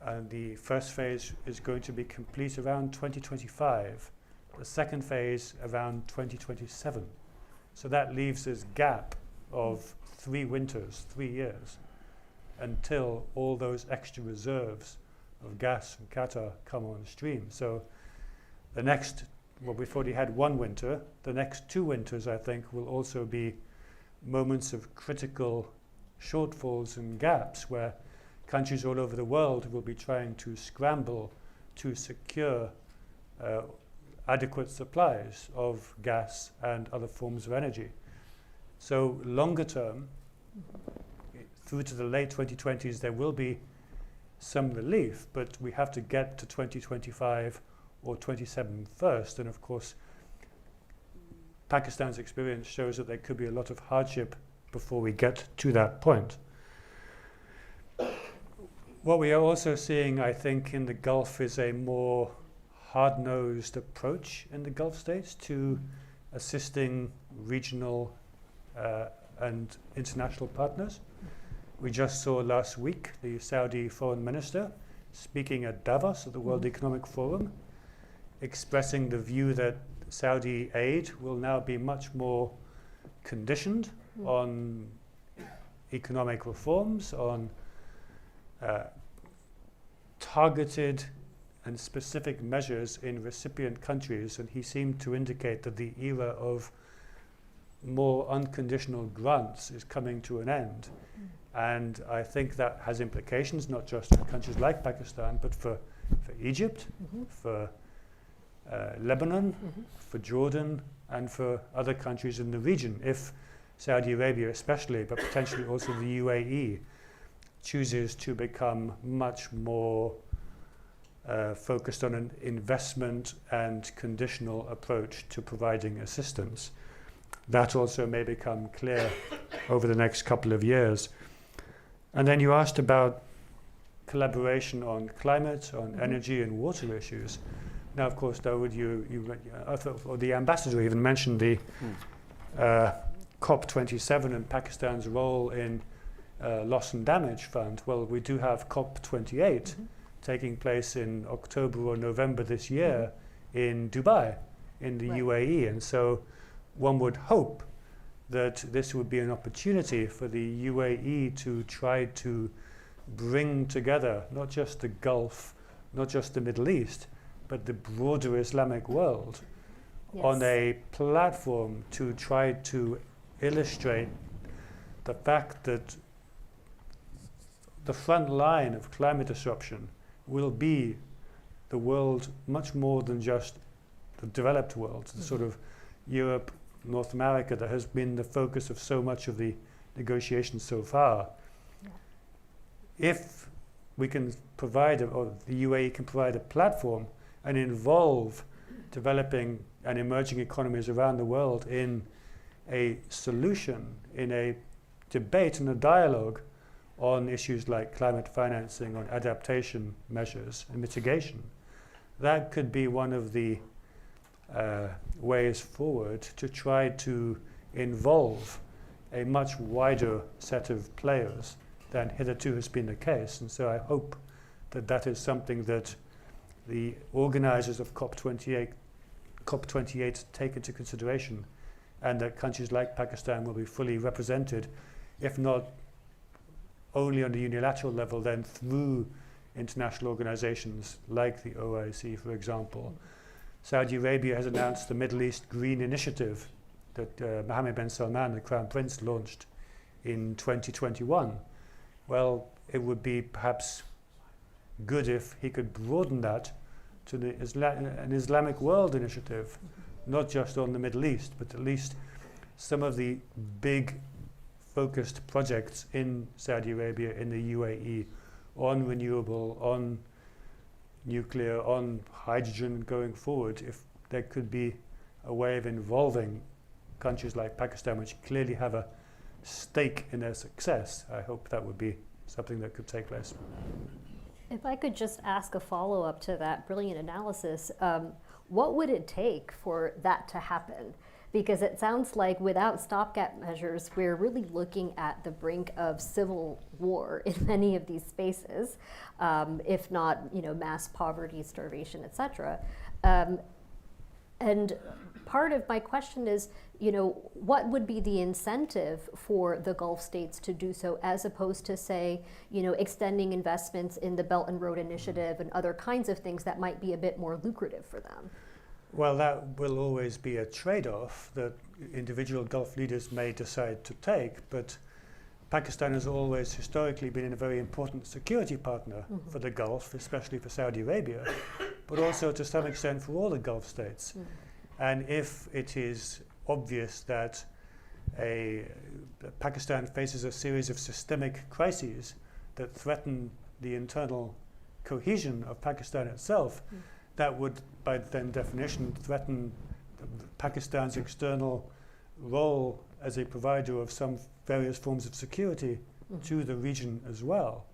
[SPEAKER 4] and the first phase is going to be complete around 2025. The second phase around 2027. So that leaves this gap of 3 winters, 3 years, until all those extra reserves of gas from Qatar come on stream. So the next, we've already had 1 winter. The next 2 winters, I think, will also be moments of critical shortfalls and gaps where countries all over the world will be trying to scramble to secure adequate supplies of gas and other forms of energy. So longer term, through to the late 2020s, there will be some relief, but we have to get to 2025 or 27 first. And of course, Pakistan's experience shows that there could be a lot of hardship before we get to that point. What we are also seeing, I think, in the Gulf is a more hard-nosed approach in the Gulf states to assisting regional and international partners. We just saw last week the Saudi foreign minister speaking at Davos at the World Economic Forum, expressing the view that Saudi aid will now be much more conditioned on economic reforms, on targeted and specific measures in recipient countries, and he seemed to indicate that the era of more unconditional grants is coming to an end. And I think that has implications not just for countries like Pakistan, but for Egypt, for Lebanon, for Jordan, and for other countries in the region. If Saudi Arabia especially, but potentially also the UAE, chooses to become much more focused on an investment and conditional approach to providing assistance. That also may become clear over the next couple of years. And then you asked about collaboration on climate, on energy and water issues. Now, of course, Dawood, or the ambassador even mentioned the COP27 and Pakistan's role in loss and damage fund. Well, we do have COP28 taking place in October or November this year in Dubai, in the UAE. And so one would hope that this would be an opportunity for the UAE to try to bring together not just the Gulf, not just the Middle East, but the broader Islamic world on a platform to try to illustrate the fact that the front line of climate disruption will be the world much more than just the developed world, the sort of Europe, North America that has been the focus of so much of the negotiations so far. If we can provide, or the UAE can provide a platform and involve developing and emerging economies around the world in a solution, in a debate and a dialogue on issues like climate financing, on adaptation measures and mitigation, that could be one of the ways forward to try to involve a much wider set of players than hitherto has been the case. And so I hope that that is something that the organizers of COP28 take into consideration, and that countries like Pakistan will be fully represented, if not only on the unilateral level, then through international organizations like the OIC, for example. Saudi Arabia has announced the Middle East Green Initiative that Mohammed bin Salman, the Crown Prince, launched in 2021. Well, it would be perhaps good if he could broaden that to an Islamic World Initiative, not just on the Middle East, but at least some of the big focused projects in Saudi Arabia, in the UAE, on renewable, on nuclear, on hydrogen going forward. If there could be a way of involving countries like Pakistan, which clearly have a stake in their success, I hope that would be something that could take place.
[SPEAKER 1] If I could just ask a follow-up to that brilliant analysis, what would it take for that to happen? Because it sounds like without stopgap measures, we're really looking at the brink of civil war in many of these spaces, if not, mass poverty, starvation, et cetera. And part of my question is, what would be the incentive for the Gulf states to do so, as opposed to, say, extending investments in the Belt and Road Initiative and other kinds of things that might be a bit more lucrative for them?
[SPEAKER 4] Well, that will always be a trade-off that individual Gulf leaders may decide to take, but Pakistan has always historically been a very important security partner for the Gulf, especially for Saudi Arabia, but also to some extent for all the Gulf states. And if it is obvious that Pakistan faces a series of systemic crises that threaten the internal cohesion of Pakistan itself, that would, by then definition, threaten Pakistan's external role as a provider of some various forms of security to the region as well.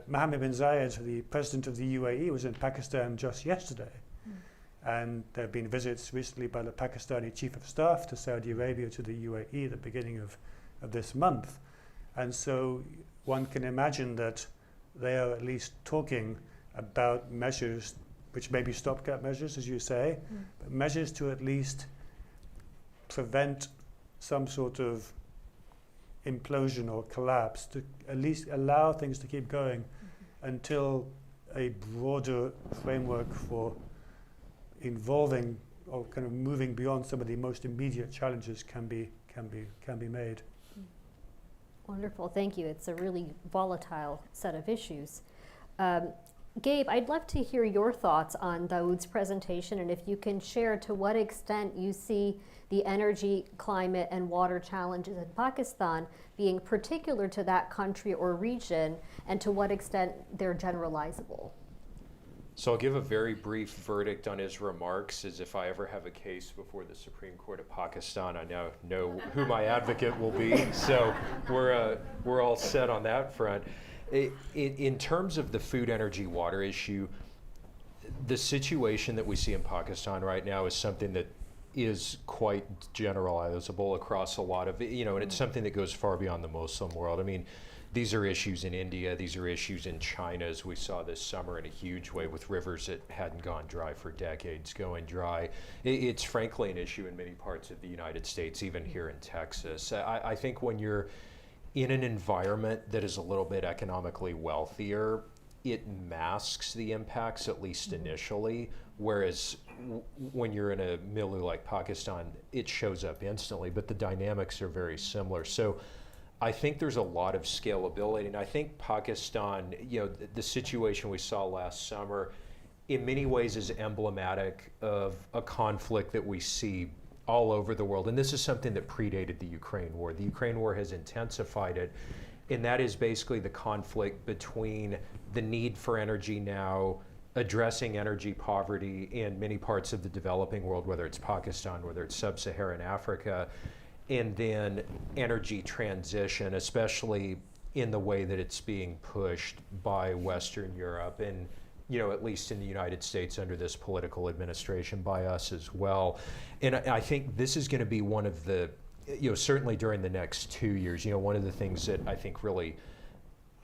[SPEAKER 4] Mohammed bin Zayed, the president of the UAE, was in Pakistan just yesterday. And there have been visits recently by the Pakistani Chief of Staff to Saudi Arabia, to the UAE, at the beginning of this month. And so one can imagine that they are at least talking about measures, which may be stopgap measures, as you say, but measures to at least prevent some sort of implosion or collapse, to at least allow things to keep going until a broader framework for involving or kind of moving beyond some of the most immediate challenges can be made.
[SPEAKER 1] Wonderful, thank you. It's a really volatile set of issues. Gabe, I'd love to hear your thoughts on Dawood's presentation, and if you can share to what extent you see the energy, climate, and water challenges in Pakistan being particular to that country or region, and to what extent they're generalizable.
[SPEAKER 5] So I'll give a very brief verdict on his remarks, as if I ever have a case before the Supreme Court of Pakistan, I now know who my advocate will be. So we're all set on that front. In terms of the food, energy, water issue, the situation that we see in Pakistan right now is something that is quite generalizable across a lot of, and it's something that goes far beyond the Muslim world. I mean, these are issues in India, these are issues in China, as we saw this summer in a huge way with rivers that hadn't gone dry for decades going dry. It's frankly an issue in many parts of the United States, even here in Texas. I think when you're in an environment that is a little bit economically wealthier, it masks the impacts, at least initially, whereas when you're in a milieu like Pakistan, it shows up instantly, but the dynamics are very similar. So I think there's a lot of scalability, and I think Pakistan, the situation we saw last summer, in many ways is emblematic of a conflict that we see all over the world. And this is something that predated the Ukraine war. The Ukraine war has intensified it, and that is basically the conflict between the need for energy now, addressing energy poverty in many parts of the developing world, whether it's Pakistan, whether it's sub-Saharan Africa, and then energy transition, especially in the way that it's being pushed by Western Europe and, at least in the United States under this political administration, by us as well. And I think this is going to be one of the, certainly during the next 2 years, one of the things that I think really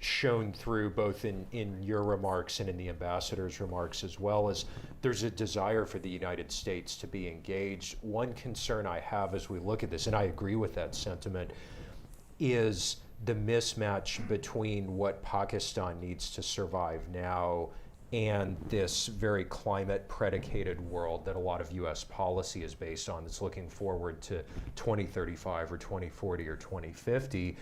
[SPEAKER 5] shown through both in your remarks and in the ambassador's remarks as well, as there's a desire for the United States to be engaged. One concern I have as we look at this, and I agree with that sentiment, is the mismatch between what Pakistan needs to survive now and this very climate predicated world that a lot of US policy is based on, that's looking forward to 2035 or 2040 or 2050.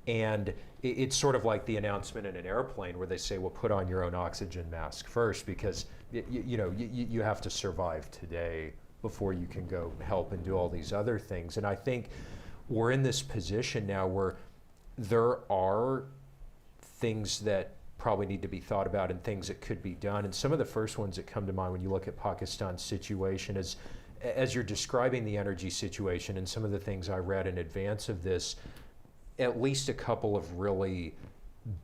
[SPEAKER 5] And it's sort of like the announcement in an airplane where they say, well, put on your own oxygen mask first, because you have to survive today before you can go help and do all these other things. And I think we're in this position now where there are things that probably need to be thought about and things that could be done. And some of the first ones that come to mind when you look at Pakistan's situation is, as you're describing the energy situation and some of the things I read in advance of this, at least a couple of really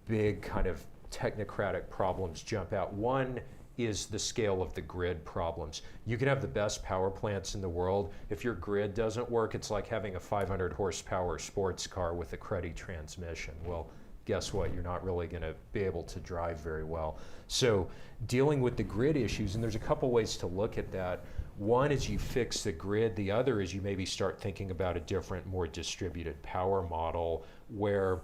[SPEAKER 5] big kind of technocratic problems jump out. One is the scale of the grid problems. You can have the best power plants in the world. If your grid doesn't work, it's like having a 500 horsepower sports car with a cruddy transmission. Well, guess what? You're not really going to be able to drive very well. So dealing with the grid issues, and there's a couple ways to look at that. One is you fix the grid. The other is you maybe start thinking about a different, more distributed power model where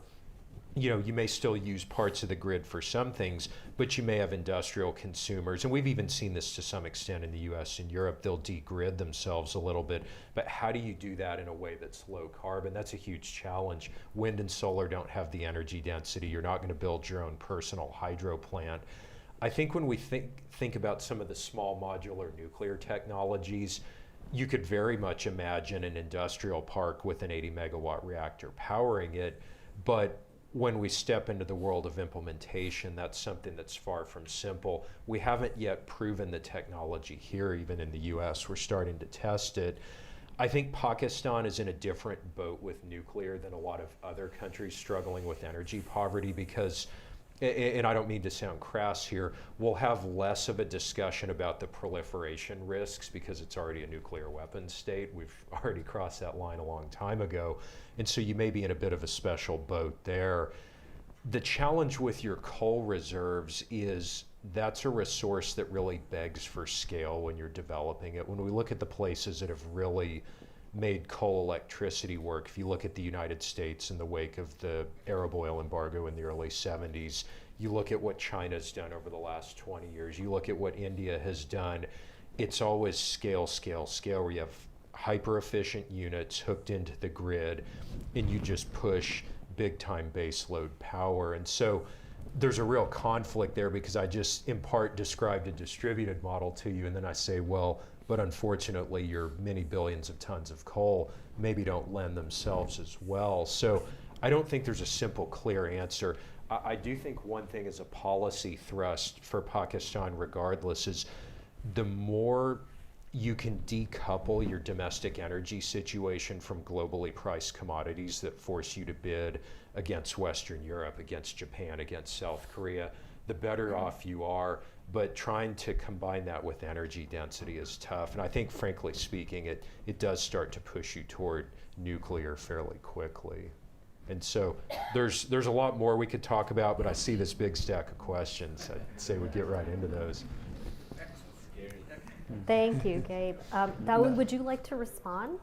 [SPEAKER 5] you may still use parts of the grid for some things, but you may have industrial consumers. And we've even seen this to some extent in the US and Europe. They'll de-grid themselves a little bit. But how do you do that in a way that's low carbon? That's a huge challenge. Wind and solar don't have the energy density. You're not going to build your own personal hydro plant. I think when we think about some of the small modular nuclear technologies, you could very much imagine an industrial park with an 80 megawatt reactor powering it. But when we step into the world of implementation, that's something that's far from simple. We haven't yet proven the technology here, even in the US. We're starting to test it. I think Pakistan is in a different boat with nuclear than a lot of other countries struggling with energy poverty because, and I don't mean to sound crass here, we'll have less of a discussion about the proliferation risks because it's already a nuclear weapons state. We've already crossed that line a long time ago. And so you may be in a bit of a special boat there. The challenge with your coal reserves is that's a resource that really begs for scale when you're developing it. When we look at the places that have really made coal electricity work, if you look at the United States in the wake of the Arab oil embargo in the early 70s, you look at what China's done over the last 20 years, you look at what India has done, it's always scale, scale, scale, where you have hyper efficient units hooked into the grid and you just push big time base load power. And so there's a real conflict there because I just in part described a distributed model to you and then I say, well, but unfortunately your many billions of tons of coal maybe don't lend themselves as well. So I don't think there's a simple, clear answer. I do think one thing is a policy thrust for Pakistan regardless is the more you can decouple your domestic energy situation from globally priced commodities that force you to bid against Western Europe, against Japan, against South Korea, the better off you are. But trying to combine that with energy density is tough. And I think, frankly speaking, it does start to push you toward nuclear fairly quickly. And so there's a lot more we could talk about, but I see this big stack of questions. I'd say we get right into those.
[SPEAKER 1] Thank you, Gabe. Dawood, would you like to respond?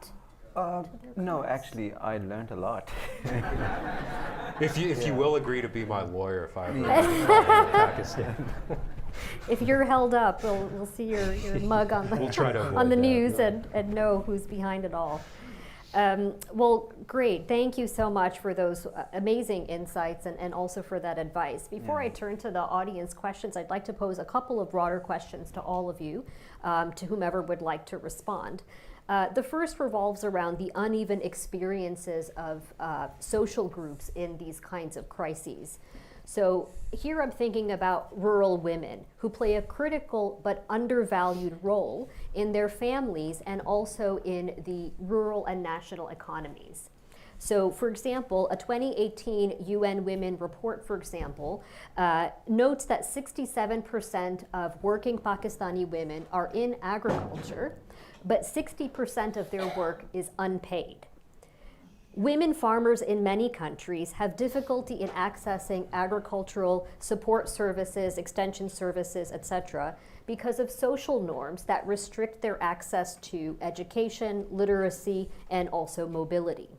[SPEAKER 3] No, actually, I learned a lot.
[SPEAKER 5] If you will agree to be my lawyer if I ever in Pakistan.
[SPEAKER 1] If you're held up, we'll see your mug on the,
[SPEAKER 5] We'll try to
[SPEAKER 1] on the
[SPEAKER 5] avoid that,
[SPEAKER 1] news
[SPEAKER 5] yeah.
[SPEAKER 1] and know who's behind it all. Well, great. Thank you so much for those amazing insights and also for that advice. Before I turn to the audience questions, I'd like to pose a couple of broader questions to all of you, to whomever would like to respond. The first revolves around the uneven experiences of social groups in these kinds of crises. So here I'm thinking about rural women who play a critical but undervalued role in their families and also in the rural and national economies. So for example, a 2018 UN Women report, for example, notes that 67% of working Pakistani women are in agriculture, but 60% of their work is unpaid. Women farmers in many countries have difficulty in accessing agricultural support services, extension services, etc., because of social norms that restrict their access to education, literacy, and also mobility.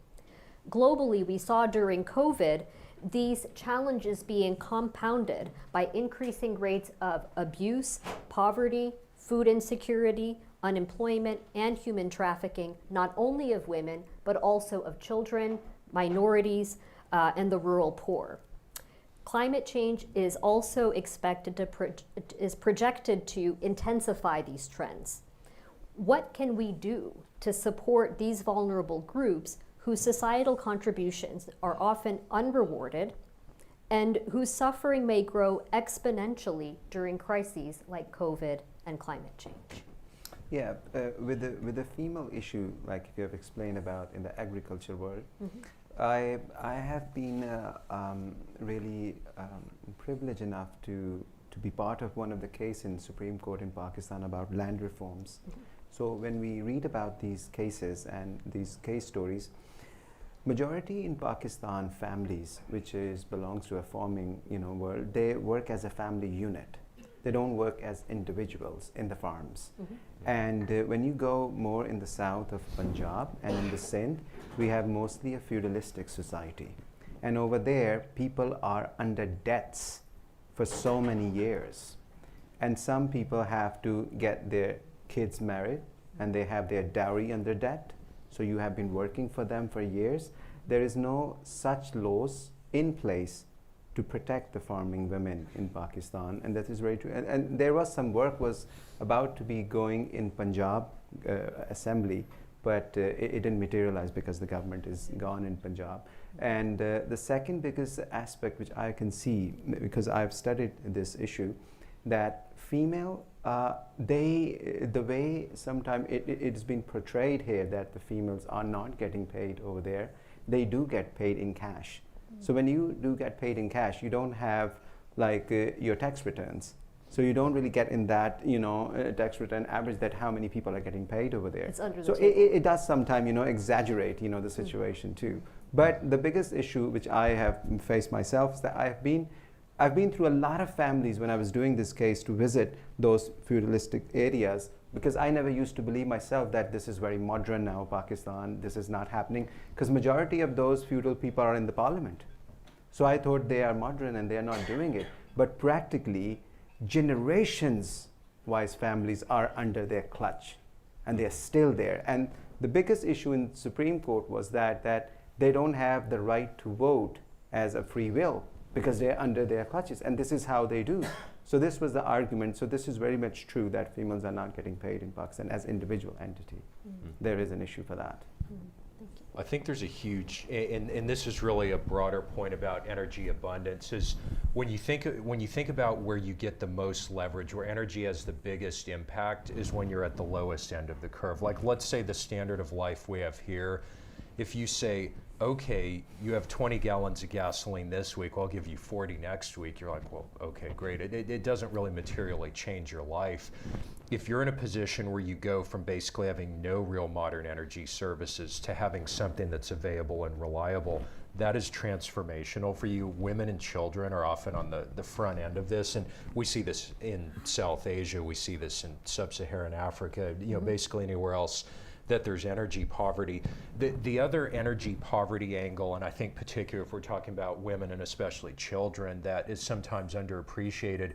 [SPEAKER 1] Globally, we saw during COVID these challenges being compounded by increasing rates of abuse, poverty, food insecurity, unemployment, and human trafficking, not only of women, but also of children, minorities, and the rural poor. Climate change is also expected to is projected to intensify these trends. What can we do to support these vulnerable groups whose societal contributions are often unrewarded and whose suffering may grow exponentially during crises like COVID and climate change?
[SPEAKER 3] Yeah, with the female issue, like you have explained about in the agriculture world, I have been really privileged enough to be part of one of the cases in Supreme Court in Pakistan about land reforms. So when we read about these cases and these case stories, majority in Pakistan families, which belongs to a farming world, they work as a family unit. They don't work as individuals in the farms. And when you go more in the south of Punjab and in the Sindh, we have mostly a feudalistic society. And over there, people are under debts for so many years. And some people have to get their kids married and they have their dowry under debt. So you have been working for them for years. There is no such laws in place to protect the farming women in Pakistan, and that is very true. And there was some work was about to be going in Punjab Assembly, but it didn't materialize because the government is gone in Punjab. And the second biggest aspect which I can see, because I've studied this issue, that female, the way sometimes it's been portrayed here that the females are not getting paid over there, they do get paid in cash. So when you do get paid in cash, you don't have like your tax returns. So you don't really get in that, tax return average that how many people are getting paid over there.
[SPEAKER 1] It's under the
[SPEAKER 3] so
[SPEAKER 1] table.
[SPEAKER 3] it does sometimes, exaggerate, the situation too. But the biggest issue which I have faced myself is that I've been through a lot of families when I was doing this case to visit those feudalistic areas, because I never used to believe myself that this is very modern now, Pakistan, this is not happening, because majority of those feudal people are in the parliament. So I thought they are modern and they are not doing it. But practically, generations-wise families are under their clutch and they're still there. And the biggest issue in Supreme Court was that they don't have the right to vote as a free will because they're under their clutches, and this is how they do. So this was the argument. So this is very much true that females are not getting paid in Pakistan as individual entity. There is an issue for that.
[SPEAKER 5] I think there's a huge, and this is really a broader point about energy abundance, is when you think about where you get the most leverage, where energy has the biggest impact, is when you're at the lowest end of the curve. Like, let's say the standard of life we have here, if you say, okay, you have 20 gallons of gasoline this week, I'll give you 40 next week, you're like, well, okay, great. It doesn't really materially change your life. If you're in a position where you go from basically having no real modern energy services to having something that's available and reliable, that is transformational for you. Women and children are often on the front end of this, and we see this in South Asia, we see this in sub-Saharan Africa, basically anywhere else that there's energy poverty. The other energy poverty angle, and I think particularly if we're talking about women and especially children, that is sometimes underappreciated,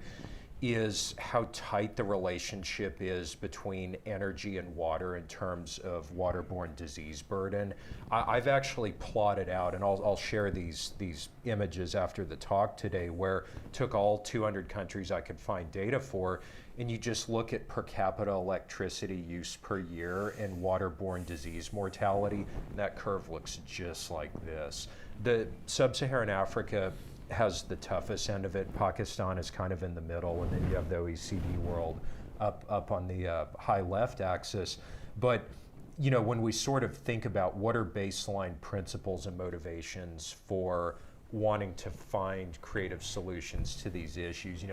[SPEAKER 5] is how tight the relationship is between energy and water in terms of waterborne disease burden. I've actually plotted out, and I'll share these images after the talk today, where took all 200 countries I could find data for, and you just look at per capita electricity use per year and waterborne disease mortality, and that curve looks just like this. The sub-Saharan Africa has the toughest end of it. Pakistan is kind of in the middle, and then you have the OECD world up on the high left axis. But when we sort of think about what are baseline principles and motivations for wanting to find creative solutions to these issues,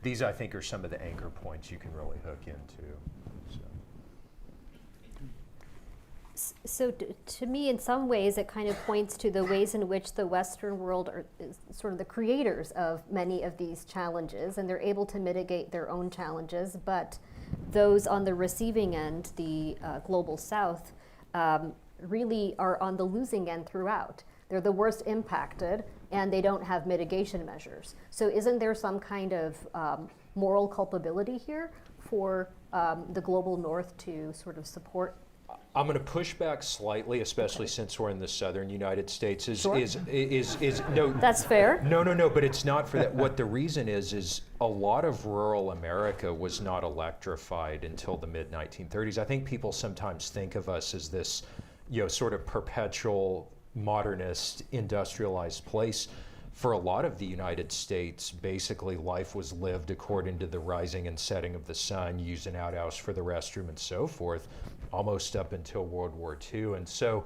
[SPEAKER 5] these I think are some of the anchor points you can really hook into.
[SPEAKER 1] So to me, in some ways, it kind of points to the ways in which the Western world is sort of the creators of many of these challenges, and they're able to mitigate their own challenges, but those on the receiving end, the global South, really are on the losing end throughout. They're the worst impacted, and they don't have mitigation measures. So isn't there some kind of moral culpability here for the global North to sort of support?
[SPEAKER 5] I'm going to push back slightly, especially since we're in the southern United States.
[SPEAKER 1] Sure.
[SPEAKER 5] No.
[SPEAKER 1] That's fair.
[SPEAKER 5] No, but it's not for that. What the reason is a lot of rural America was not electrified until the mid-1930s. I think people sometimes think of us as this, sort of perpetual modernist industrialized place. For a lot of the United States, basically life was lived according to the rising and setting of the sun, use an outhouse for the restroom and so forth, almost up until World War II. And so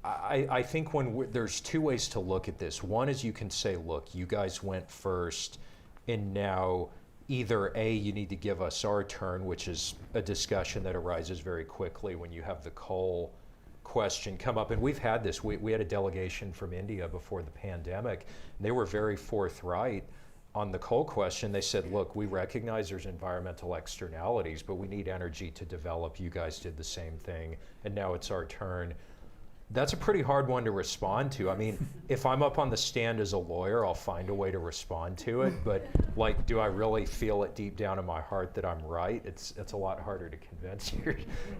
[SPEAKER 5] I think there's two ways to look at this. One is you can say, look, you guys went first, and now either A, you need to give us our turn, which is a discussion that arises very quickly when you have the coal question come up, and we've had this. We had a delegation from India before the pandemic, and they were very forthright on the coal question. They said, look, we recognize there's environmental externalities, but we need energy to develop. You guys did the same thing, and now it's our turn. That's a pretty hard one to respond to. I mean, if I'm up on the stand as a lawyer, I'll find a way to respond to it, but do I really feel it deep down in my heart that I'm right? It's a lot harder to convince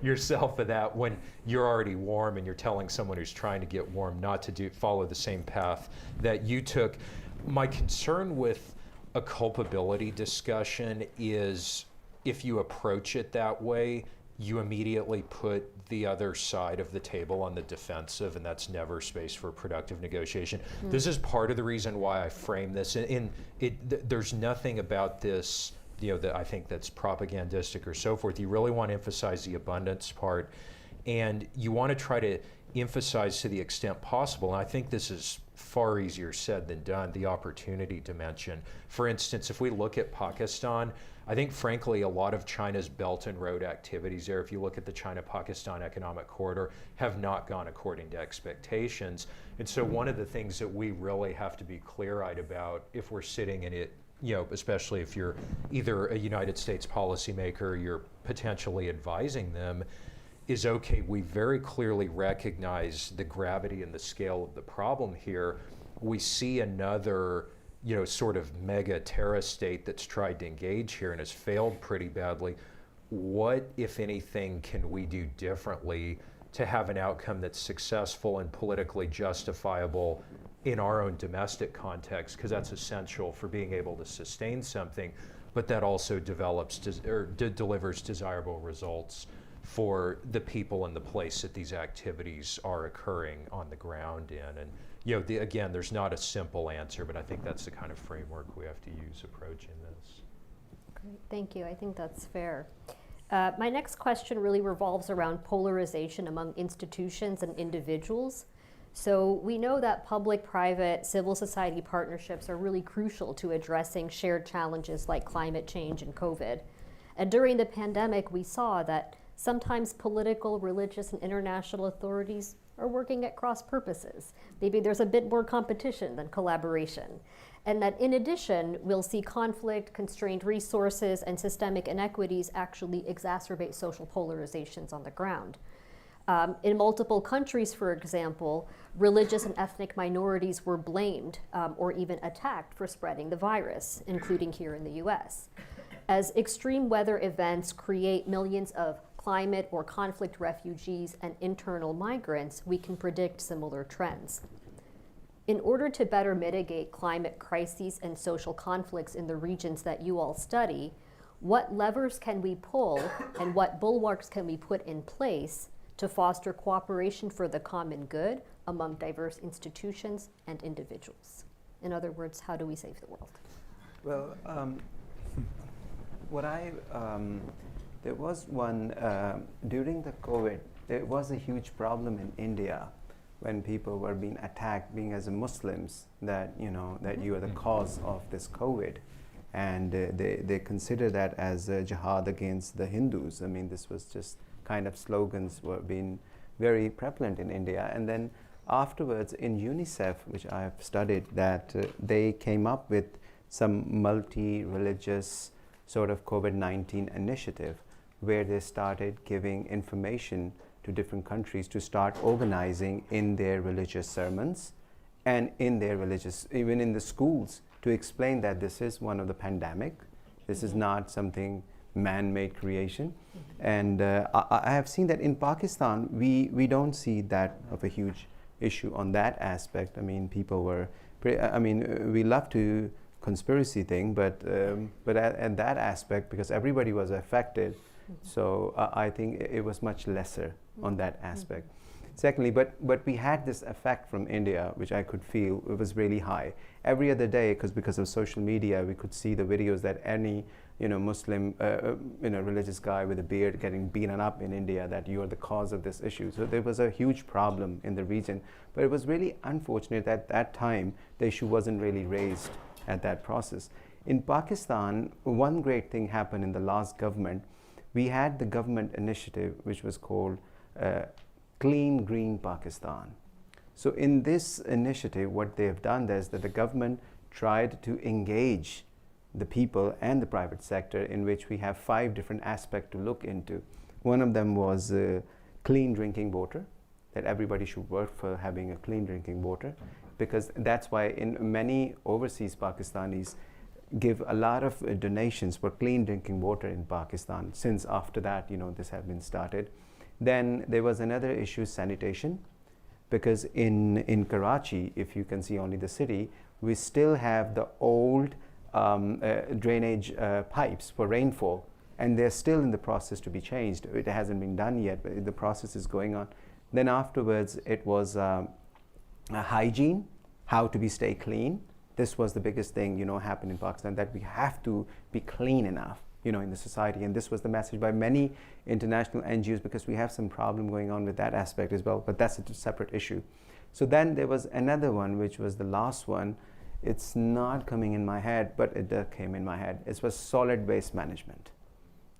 [SPEAKER 5] yourself of that when you're already warm and you're telling someone who's trying to get warm not to follow the same path that you took. My concern with a culpability discussion is if you approach it that way, you immediately put the other side of the table on the defensive, and that's never space for productive negotiation. This is part of the reason why I frame this. There's nothing about this, that I think that's propagandistic or so forth. You really want to emphasize the abundance part, and you want to try to emphasize to the extent possible, and I think this is far easier said than done, the opportunity dimension. For instance, if we look at Pakistan, I think, frankly, a lot of China's Belt and Road activities there, if you look at the China-Pakistan Economic Corridor, have not gone according to expectations. And so one of the things that we really have to be clear-eyed about if we're sitting in it, especially if you're either a United States policymaker or you're potentially advising them, is, okay, we very clearly recognize the gravity and the scale of the problem here. We see another sort of mega terrorist state that's tried to engage here and has failed pretty badly. What, if anything, can we do differently to have an outcome that's successful and politically justifiable in our own domestic context? Because that's essential for being able to sustain something, but that also delivers desirable results for the people and the place that these activities are occurring on the ground in. And again, there's not a simple answer, but I think that's the kind of framework we have to use approaching this.
[SPEAKER 1] Great, thank you. I think that's fair. My next question really revolves around polarization among institutions and individuals. So we know that public-private civil society partnerships are really crucial to addressing shared challenges like climate change and COVID. And during the pandemic, we saw that sometimes political, religious, and international authorities are working at cross purposes. Maybe there's a bit more competition than collaboration. And that in addition, we'll see conflict, constrained resources, and systemic inequities actually exacerbate social polarizations on the ground. In multiple countries, for example, religious and ethnic minorities were blamed or even attacked for spreading the virus, including here in the US. As extreme weather events create millions of climate or conflict refugees and internal migrants, we can predict similar trends. In order to better mitigate climate crises and social conflicts in the regions that you all study, what levers can we pull and what bulwarks can we put in place to foster cooperation for the common good among diverse institutions and individuals? In other words, how do we save the world?
[SPEAKER 3] Well, there was one, during the COVID, there was a huge problem in India when people were being attacked, being as Muslims, that you are the cause of this COVID. And they consider that as a jihad against the Hindus. I mean, this was just kind of slogans were being very prevalent in India. And then afterwards in UNICEF, which I have studied, that they came up with some multi-religious sort of COVID-19 initiative where they started giving information to different countries to start organizing in their religious sermons and in their religious, even in the schools, to explain that this is one of the pandemic. This is not something man-made creation. And I have seen that in Pakistan, we don't see that of a huge issue on that aspect. I mean, people were, we love to conspiracy thing, but at that aspect, because everybody was affected, so I think it was much lesser on that aspect. Secondly, but we had this effect from India, which I could feel it was really high. Every other day, because of social media, we could see the videos that any Muslim religious guy with a beard getting beaten up in India, that you are the cause of this issue. So there was a huge problem in the region, but it was really unfortunate that at that time the issue wasn't really raised at that process. In Pakistan, one great thing happened in the last government. We had the government initiative which was called Clean Green Pakistan. So in this initiative, what they have done is that the government tried to engage the people and the private sector, in which we have 5 different aspects to look into. One of them was clean drinking water, that everybody should work for having a clean drinking water, because that's why in many overseas Pakistanis give a lot of donations for clean drinking water in Pakistan, since after that, this has been started. Then there was another issue, sanitation, because in Karachi, if you can see only the city, we still have the old drainage pipes for rainfall, and they're still in the process to be changed. It hasn't been done yet, but the process is going on. Then afterwards, it was hygiene, how to stay clean. This was the biggest thing, happened in Pakistan, that we have to be clean enough, in the society. And this was the message by many international NGOs, because we have some problem going on with that aspect as well, but that's a separate issue. So then there was another one, which was the last one. It's not coming in my head, but it came in my head. It was solid waste management.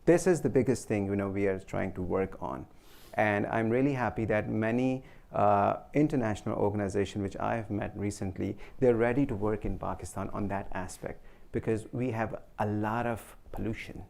[SPEAKER 3] This is the biggest thing, we are trying to work on. And I'm really happy that many international organizations which I have met recently, they're ready to work in Pakistan on that aspect, because we have a lot of pollution.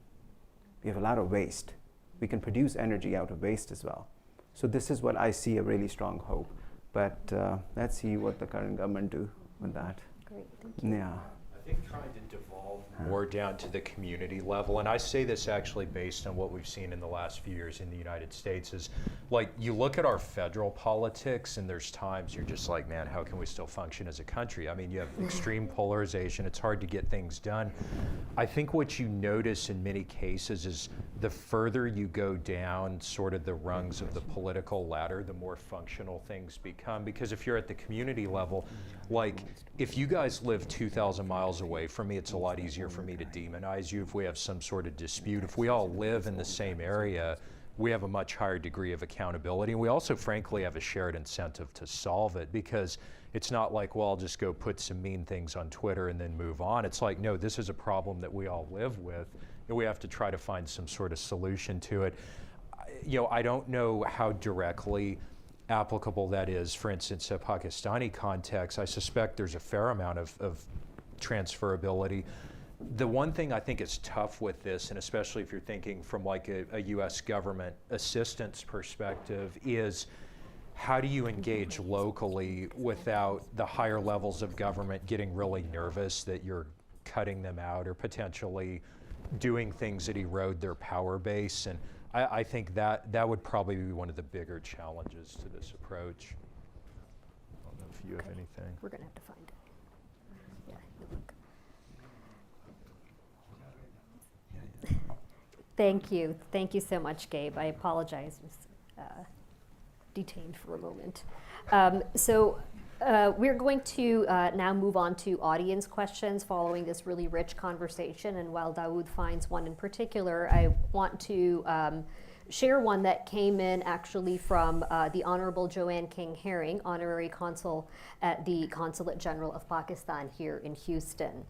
[SPEAKER 3] We have a lot of waste. We can produce energy out of waste as well. So this is what I see a really strong hope. But let's see what the current government do with that.
[SPEAKER 1] Great, thank you.
[SPEAKER 3] Yeah.
[SPEAKER 5] I think trying to devolve involved more down to the community level. And I say this actually based on what we've seen in the last few years in the United States is, like, you look at our federal politics and there's times you're just like, man, how can we still function as a country? I mean, you have extreme polarization. It's hard to get things done. I think what you notice in many cases is the further you go down sort of the rungs of the political ladder, the more functional things become. Because if you're at the community level, like, if you guys live 2,000 miles away from me, it's a lot easier for me to demonize you if we have some sort of dispute. If we all live in the same area, we have a much higher degree of accountability. And we also, frankly, have a shared incentive to solve it, because it's not like, well, I'll just go put some mean things on Twitter and then move on. It's like, no, this is a problem that we all live with, and we have to try to find some sort of solution to it. You know, I don't know how directly applicable that is, for instance, a Pakistani context. I suspect there's a fair amount of transferability. The one thing I think is tough with this, and especially if you're thinking from like a US government assistance perspective, is how do you engage locally without the higher levels of government getting really nervous that you're cutting them out or potentially doing things that erode their power base? And I think that would probably be one of the bigger challenges to this approach. I don't know if you have anything.
[SPEAKER 1] We're going to have to find it. Yeah, you look. Thank you. Thank you so much, Gabe. I apologize. I was detained for a moment. We're going to now move on to audience questions following this really rich conversation. And while Dawood finds one in particular, I want to share one that came in actually from the Honorable Joanne King Herring, Honorary Consul at the Consulate General of Pakistan here in Houston.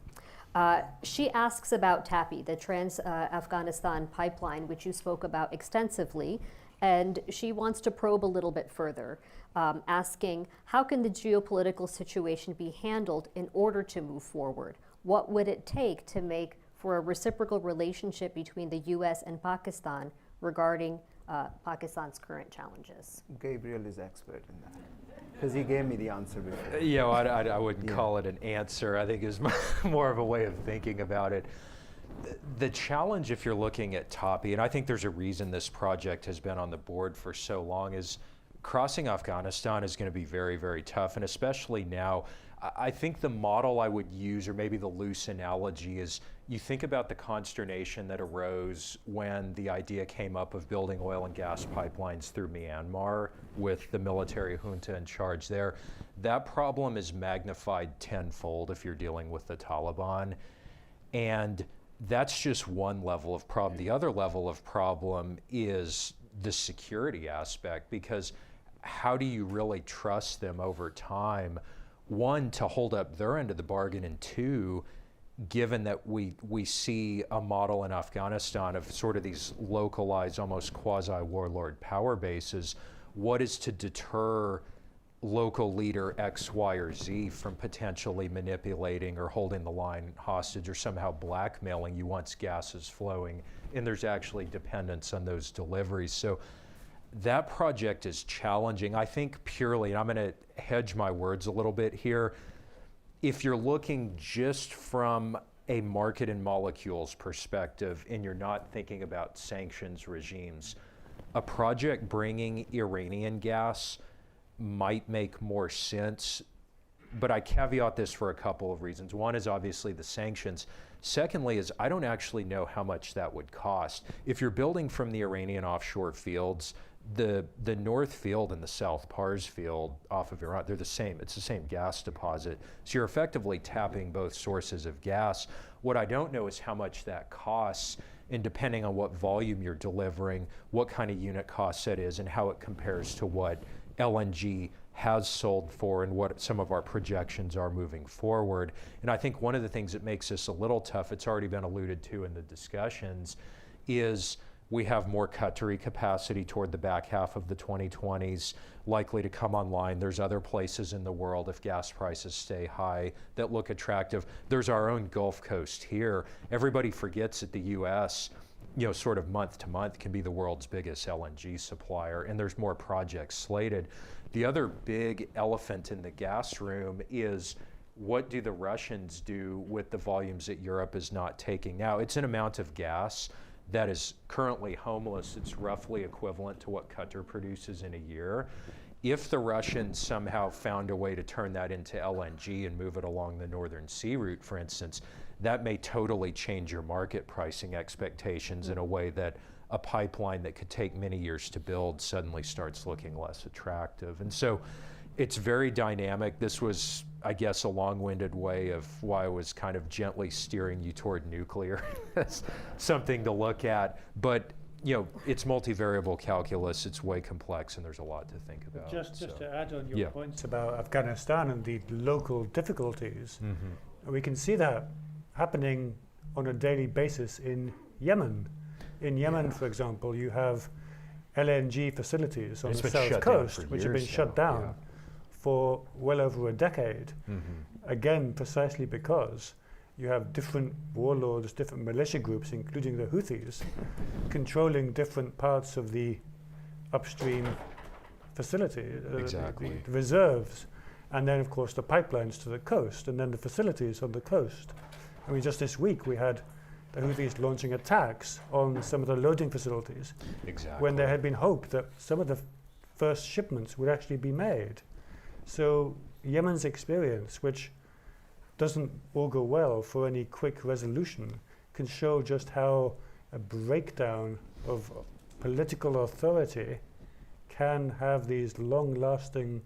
[SPEAKER 1] She asks about TAPI, the Trans-Afghanistan pipeline, which you spoke about extensively. And she wants to probe a little bit further, asking, how can the geopolitical situation be handled in order to move forward? What would it take to make for a reciprocal relationship between the US and Pakistan regarding Pakistan's current challenges?
[SPEAKER 3] Gabriel is expert in that, because he gave me the answer before.
[SPEAKER 5] You know, I wouldn't call it an answer. I think it's more of a way of thinking about it. The challenge, if you're looking at TAPI, and I think there's a reason this project has been on the board for so long, is crossing Afghanistan is going to be very, very tough, and especially now. I think the model I would use, or maybe the loose analogy, is you think about the consternation that arose when the idea came up of building oil and gas pipelines through Myanmar with the military junta in charge there. That problem is magnified tenfold if you're dealing with the Taliban. And that's just one level of problem. The other level of problem is the security aspect, because how do you really trust them over time? One, to hold up their end of the bargain, and two, given that we see a model in Afghanistan of sort of these localized, almost quasi-warlord power bases, what is to deter local leader X, Y, or Z from potentially manipulating or holding the line hostage or somehow blackmailing you once gas is flowing and there's actually dependence on those deliveries? So that project is challenging. I think purely, and I'm going to hedge my words a little bit here, if you're looking just from a market and molecules perspective and you're not thinking about sanctions regimes, a project bringing Iranian gas might make more sense, but I caveat this for a couple of reasons. One is obviously the sanctions. Secondly is I don't actually know how much that would cost. If you're building from the Iranian offshore fields, the North Field and the South Pars Field off of Iran, they're the same. It's the same gas deposit. So you're effectively tapping both sources of gas. What I don't know is how much that costs, and depending on what volume you're delivering, what kind of unit cost that is, and how it compares to what LNG has sold for and what some of our projections are moving forward. And I think one of the things that makes this a little tough, it's already been alluded to in the discussions, is we have more Qatari capacity toward the back half of the 2020s likely to come online. There's other places in the world, if gas prices stay high, that look attractive. There's our own Gulf Coast here. Everybody forgets that the US, you know, sort of month to month can be the world's biggest LNG supplier, and there's more projects slated. The other big elephant in the gas room is what do the Russians do with the volumes that Europe is not taking now? It's an amount of gas that is currently homeless. It's roughly equivalent to what Qatar produces in a year. If the Russians somehow found a way to turn that into LNG and move it along the Northern Sea route, for instance, that may totally change your market pricing expectations in a way that a pipeline that could take many years to build suddenly starts looking less attractive. And so it's very dynamic. This was, I guess, a long-winded way of why I was kind of gently steering you toward nuclear. That's something to look at. But it's multivariable calculus. It's way complex, and there's a lot to think about.
[SPEAKER 4] Just to add on your points about Afghanistan and the local difficulties, we can see that happening on a daily basis in Yemen. In Yemen, for example, you have LNG facilities on the south coast, which have been shut down for well over a decade. Again, precisely because you have different warlords, different militia groups, including the Houthis, controlling different parts of the upstream facility, the reserves, and then, of course, the pipelines to the coast, and then the facilities on the coast. I mean, just this week we had the Houthis launching attacks on some of the loading facilities when there had been hope that some of the first shipments would actually be made. So Yemen's experience, which doesn't augur well for any quick resolution, can show just how a breakdown of political authority can have these long-lasting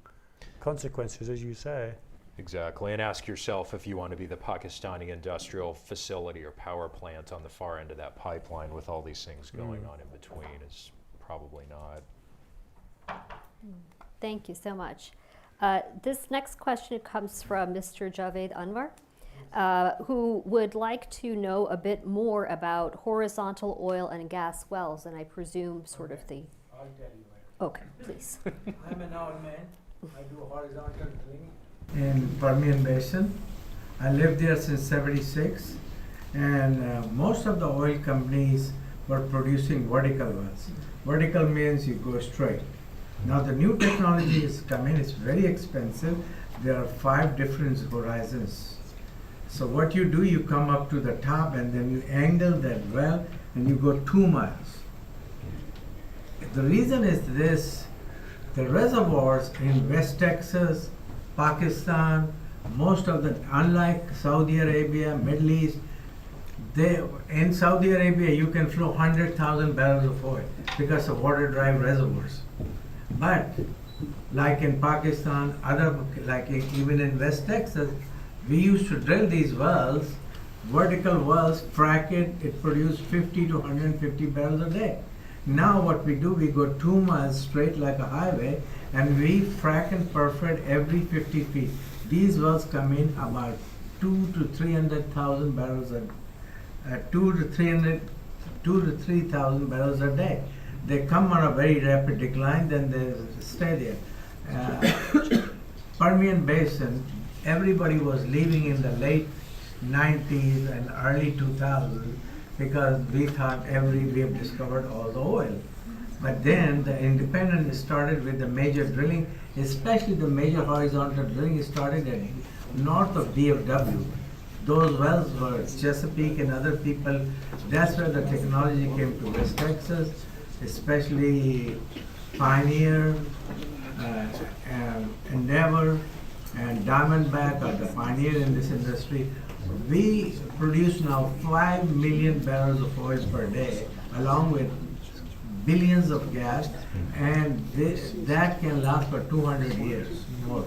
[SPEAKER 4] consequences, as you say.
[SPEAKER 5] Exactly, and ask yourself if you want to be the Pakistani industrial facility or power plant on the far end of that pipeline with all these things going on in between is probably not.
[SPEAKER 1] Thank you so much. This next question comes from Mr. Javed Anwar, who would like to know a bit more about horizontal oil and gas wells, and I presume sort of the...
[SPEAKER 6] I'll tell you later.
[SPEAKER 1] Okay, please.
[SPEAKER 6] I'm an oil man. I do horizontal drilling in Permian Basin. I lived there since '76, and most of the oil companies were producing vertical wells. Vertical means you go straight. Now the new technology is coming, it's very expensive. There are 5 different horizons. So what you do, you come up to the top and then you angle that well and you go 2 miles. The reason is this: the reservoirs in West Texas, Pakistan, most of the, unlike Saudi Arabia, Middle East, in Saudi Arabia you can flow 100,000 barrels of oil because of water drive reservoirs. But like in Pakistan, even in West Texas, we used to drill these wells, vertical wells, frack it, it produced 50 to 150 barrels a day. Now what we do, we go 2 miles straight like a highway, and we frack and perforate every 50 feet. These wells come in about 2 to 300,000 barrels a 2 to 3,000 barrels a day. They come on a very rapid decline, then they stay there. Permian Basin, everybody was leaving in the late 90s and early 2000s because we thought we have discovered all the oil. But then the independence started with the major drilling, especially the major horizontal drilling started north of DFW. Those wells were Chesapeake and other people. That's where the technology came to West Texas, especially Pioneer, Endeavor, and Diamondback are the pioneer in this industry. We produce now 5 million barrels of oil per day, along with billions of gas, and that can last for 200 years more.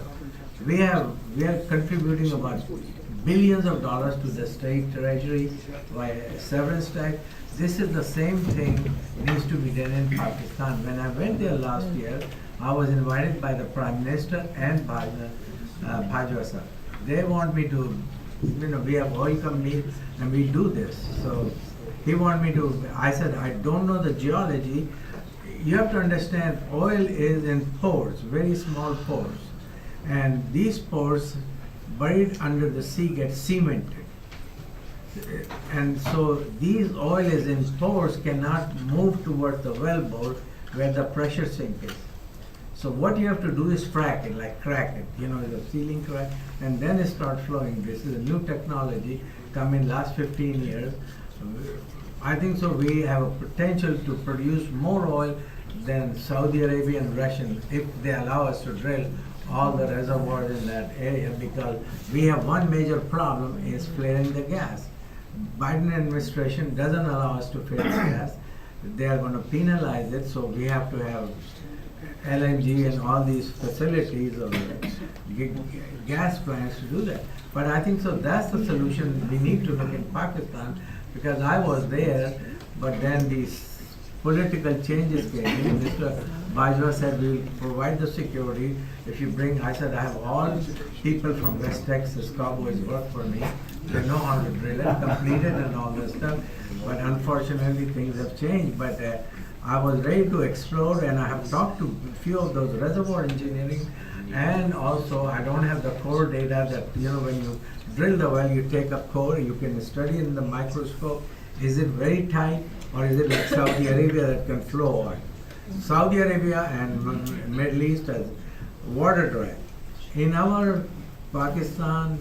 [SPEAKER 6] We are contributing about billions of dollars to the state treasury by severance tax. This is the same thing needs to be done in Pakistan. When I went there last year, I was invited by the Prime Minister and by the Bajwa. They want me to, we have oil companies and we do this. So he wanted me to, I said, I don't know the geology. You have to understand, oil is in pores, very small pores. And these pores buried under the sea get cemented. And so these oil is in pores cannot move towards the wellbore where the pressure sink is. So what you have to do is frack it, like crack it, the ceiling crack, and then it starts flowing. This is a new technology come in last 15 years. I think so we have a potential to produce more oil than Saudi Arabia and Russian if they allow us to drill all the reservoirs in that area, because we have one major problem is flaring the gas. Biden administration doesn't allow us to flare the gas. They are going to penalize it, so we have to have LNG and all these facilities or gas plants to do that. But I think so that's the solution we need to look in Pakistan, because I was there, but then these political changes came in. Mr. Bajwa said we'll provide the security if you bring, I said I have all people from West Texas, cowboys work for me. They know how to drill it, complete it and all that stuff. But unfortunately things have changed. But I was ready to explore, and I have talked to a few of those reservoir engineering, and also I don't have the core data that, when you drill the well, you take a core, you can study in the microscope. Is it very tight, or is it like Saudi Arabia that can flow oil? Saudi Arabia and Middle East has water dry. In our Pakistan,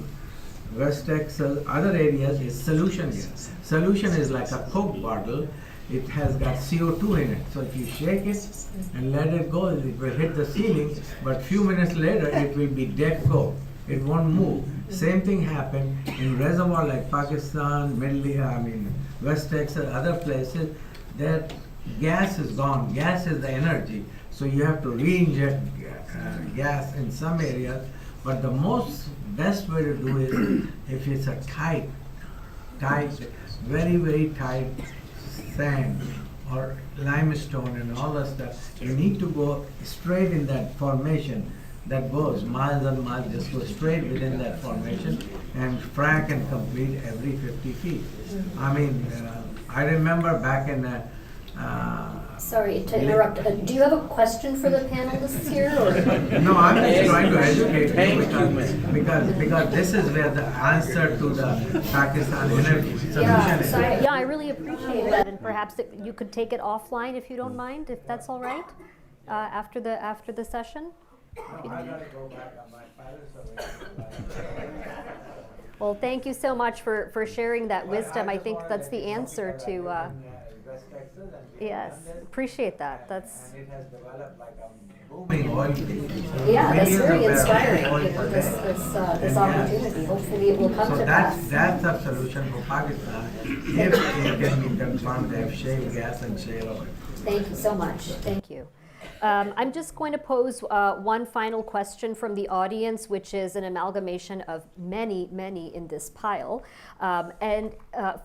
[SPEAKER 6] West Texas, other areas is solution gas. Solution is like a Coke bottle. It has got CO2 in it. So if you shake it and let it go, it will hit the ceiling, but few minutes later it will be dead coke. It won't move. Same thing happened in reservoir like Pakistan, West Texas, other places, that gas is gone. Gas is the energy. So you have to re-inject gas in some areas. But the best way to do is if it's a tight, very, very tight sand or limestone and all that stuff, you need to go straight in that formation that goes miles and miles, just go straight within that formation and frack and complete every 50 feet. I remember back in
[SPEAKER 7] Sorry to interrupt. Do you have a question for the panelists here? Or?
[SPEAKER 6] No, I'm just trying to educate you because this is where the answer to the Pakistan energy solution is.
[SPEAKER 1] Yeah, I really appreciate that, and perhaps you could take it offline if you don't mind, if that's all right, after the session. Well, thank you so much for sharing that wisdom. I think that's the answer to. Yes, appreciate that. That's.
[SPEAKER 6] And it has developed like a booming oil field.
[SPEAKER 7] Yeah, that's very inspiring. This opportunity. Hopefully, it will come to pass.
[SPEAKER 6] That's a solution for Pakistan if it can be confirmed they have shale gas and shale oil.
[SPEAKER 7] Thank you so much.
[SPEAKER 1] Thank you. I'm just going to pose one final question from the audience, which is an amalgamation of many, many in this pile.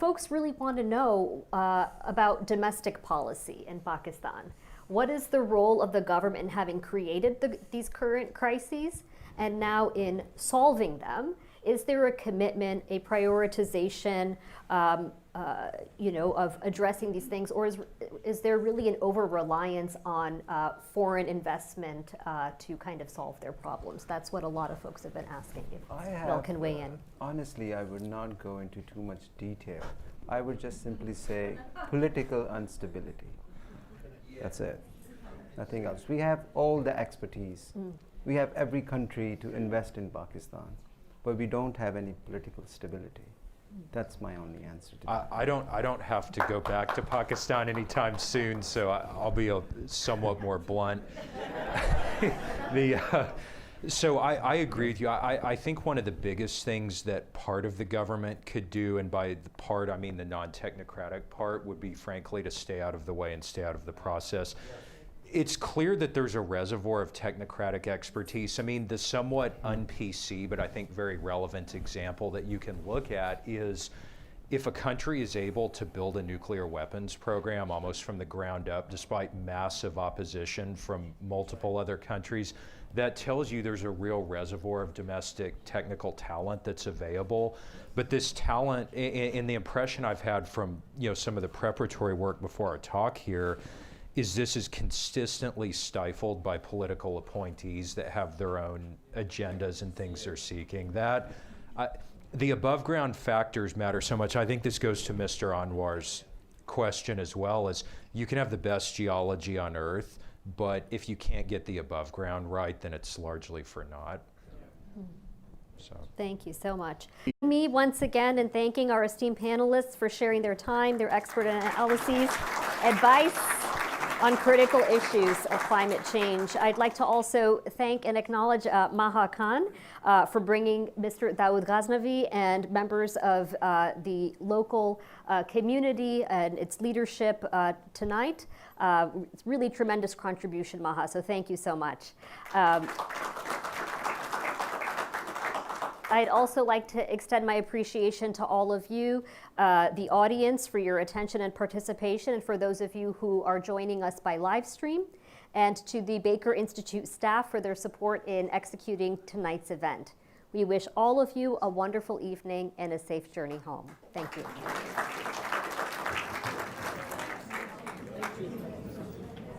[SPEAKER 1] Folks really want to know about domestic policy in Pakistan. What is the role of the government in having created these current crises and now in solving them? Is there a commitment, a prioritization, of addressing these things, or is there really an over-reliance on foreign investment to kind of solve their problems? That's what a lot of folks have been asking. If Bill can weigh in.
[SPEAKER 3] Honestly, I would not go into too much detail. I would just simply say political instability. That's it. Nothing else. We have all the expertise. We have every country to invest in Pakistan, but we don't have any political stability. That's my only answer to that.
[SPEAKER 5] I don't have to go back to Pakistan anytime soon, so I'll be somewhat more blunt. So I agree with you. I think one of the biggest things that part of the government could do, and by the part I mean the non-technocratic part, would be frankly to stay out of the way and stay out of the process. It's clear that there's a reservoir of technocratic expertise. I mean, the somewhat un-PC, but I think very relevant example that you can look at is if a country is able to build a nuclear weapons program almost from the ground up, despite massive opposition from multiple other countries, that tells you there's a real reservoir of domestic technical talent that's available. But this talent, in the impression I've had from some of the preparatory work before our talk here, is this is consistently stifled by political appointees that have their own agendas and things they're seeking. The above ground factors matter so much. I think this goes to Mr. Anwar's question as well, is you can have the best geology on Earth, but if you can't get the above ground right, then it's largely for naught. So.
[SPEAKER 1] Thank you so much. Me once again in thanking our esteemed panelists for sharing their time, their expert analyses, advice on critical issues of climate change. I'd like to also thank and acknowledge Maha Khan for bringing Mr. Dawood Ghazanavi and members of the local community and its leadership tonight. It's really tremendous contribution, Maha, so thank you so much. I'd also like to extend my appreciation to all of you, the audience, for your attention and participation, and for those of you who are joining us by live stream, and to the Baker Institute staff for their support in executing tonight's event. We wish all of you a wonderful evening and a safe journey home. Thank you.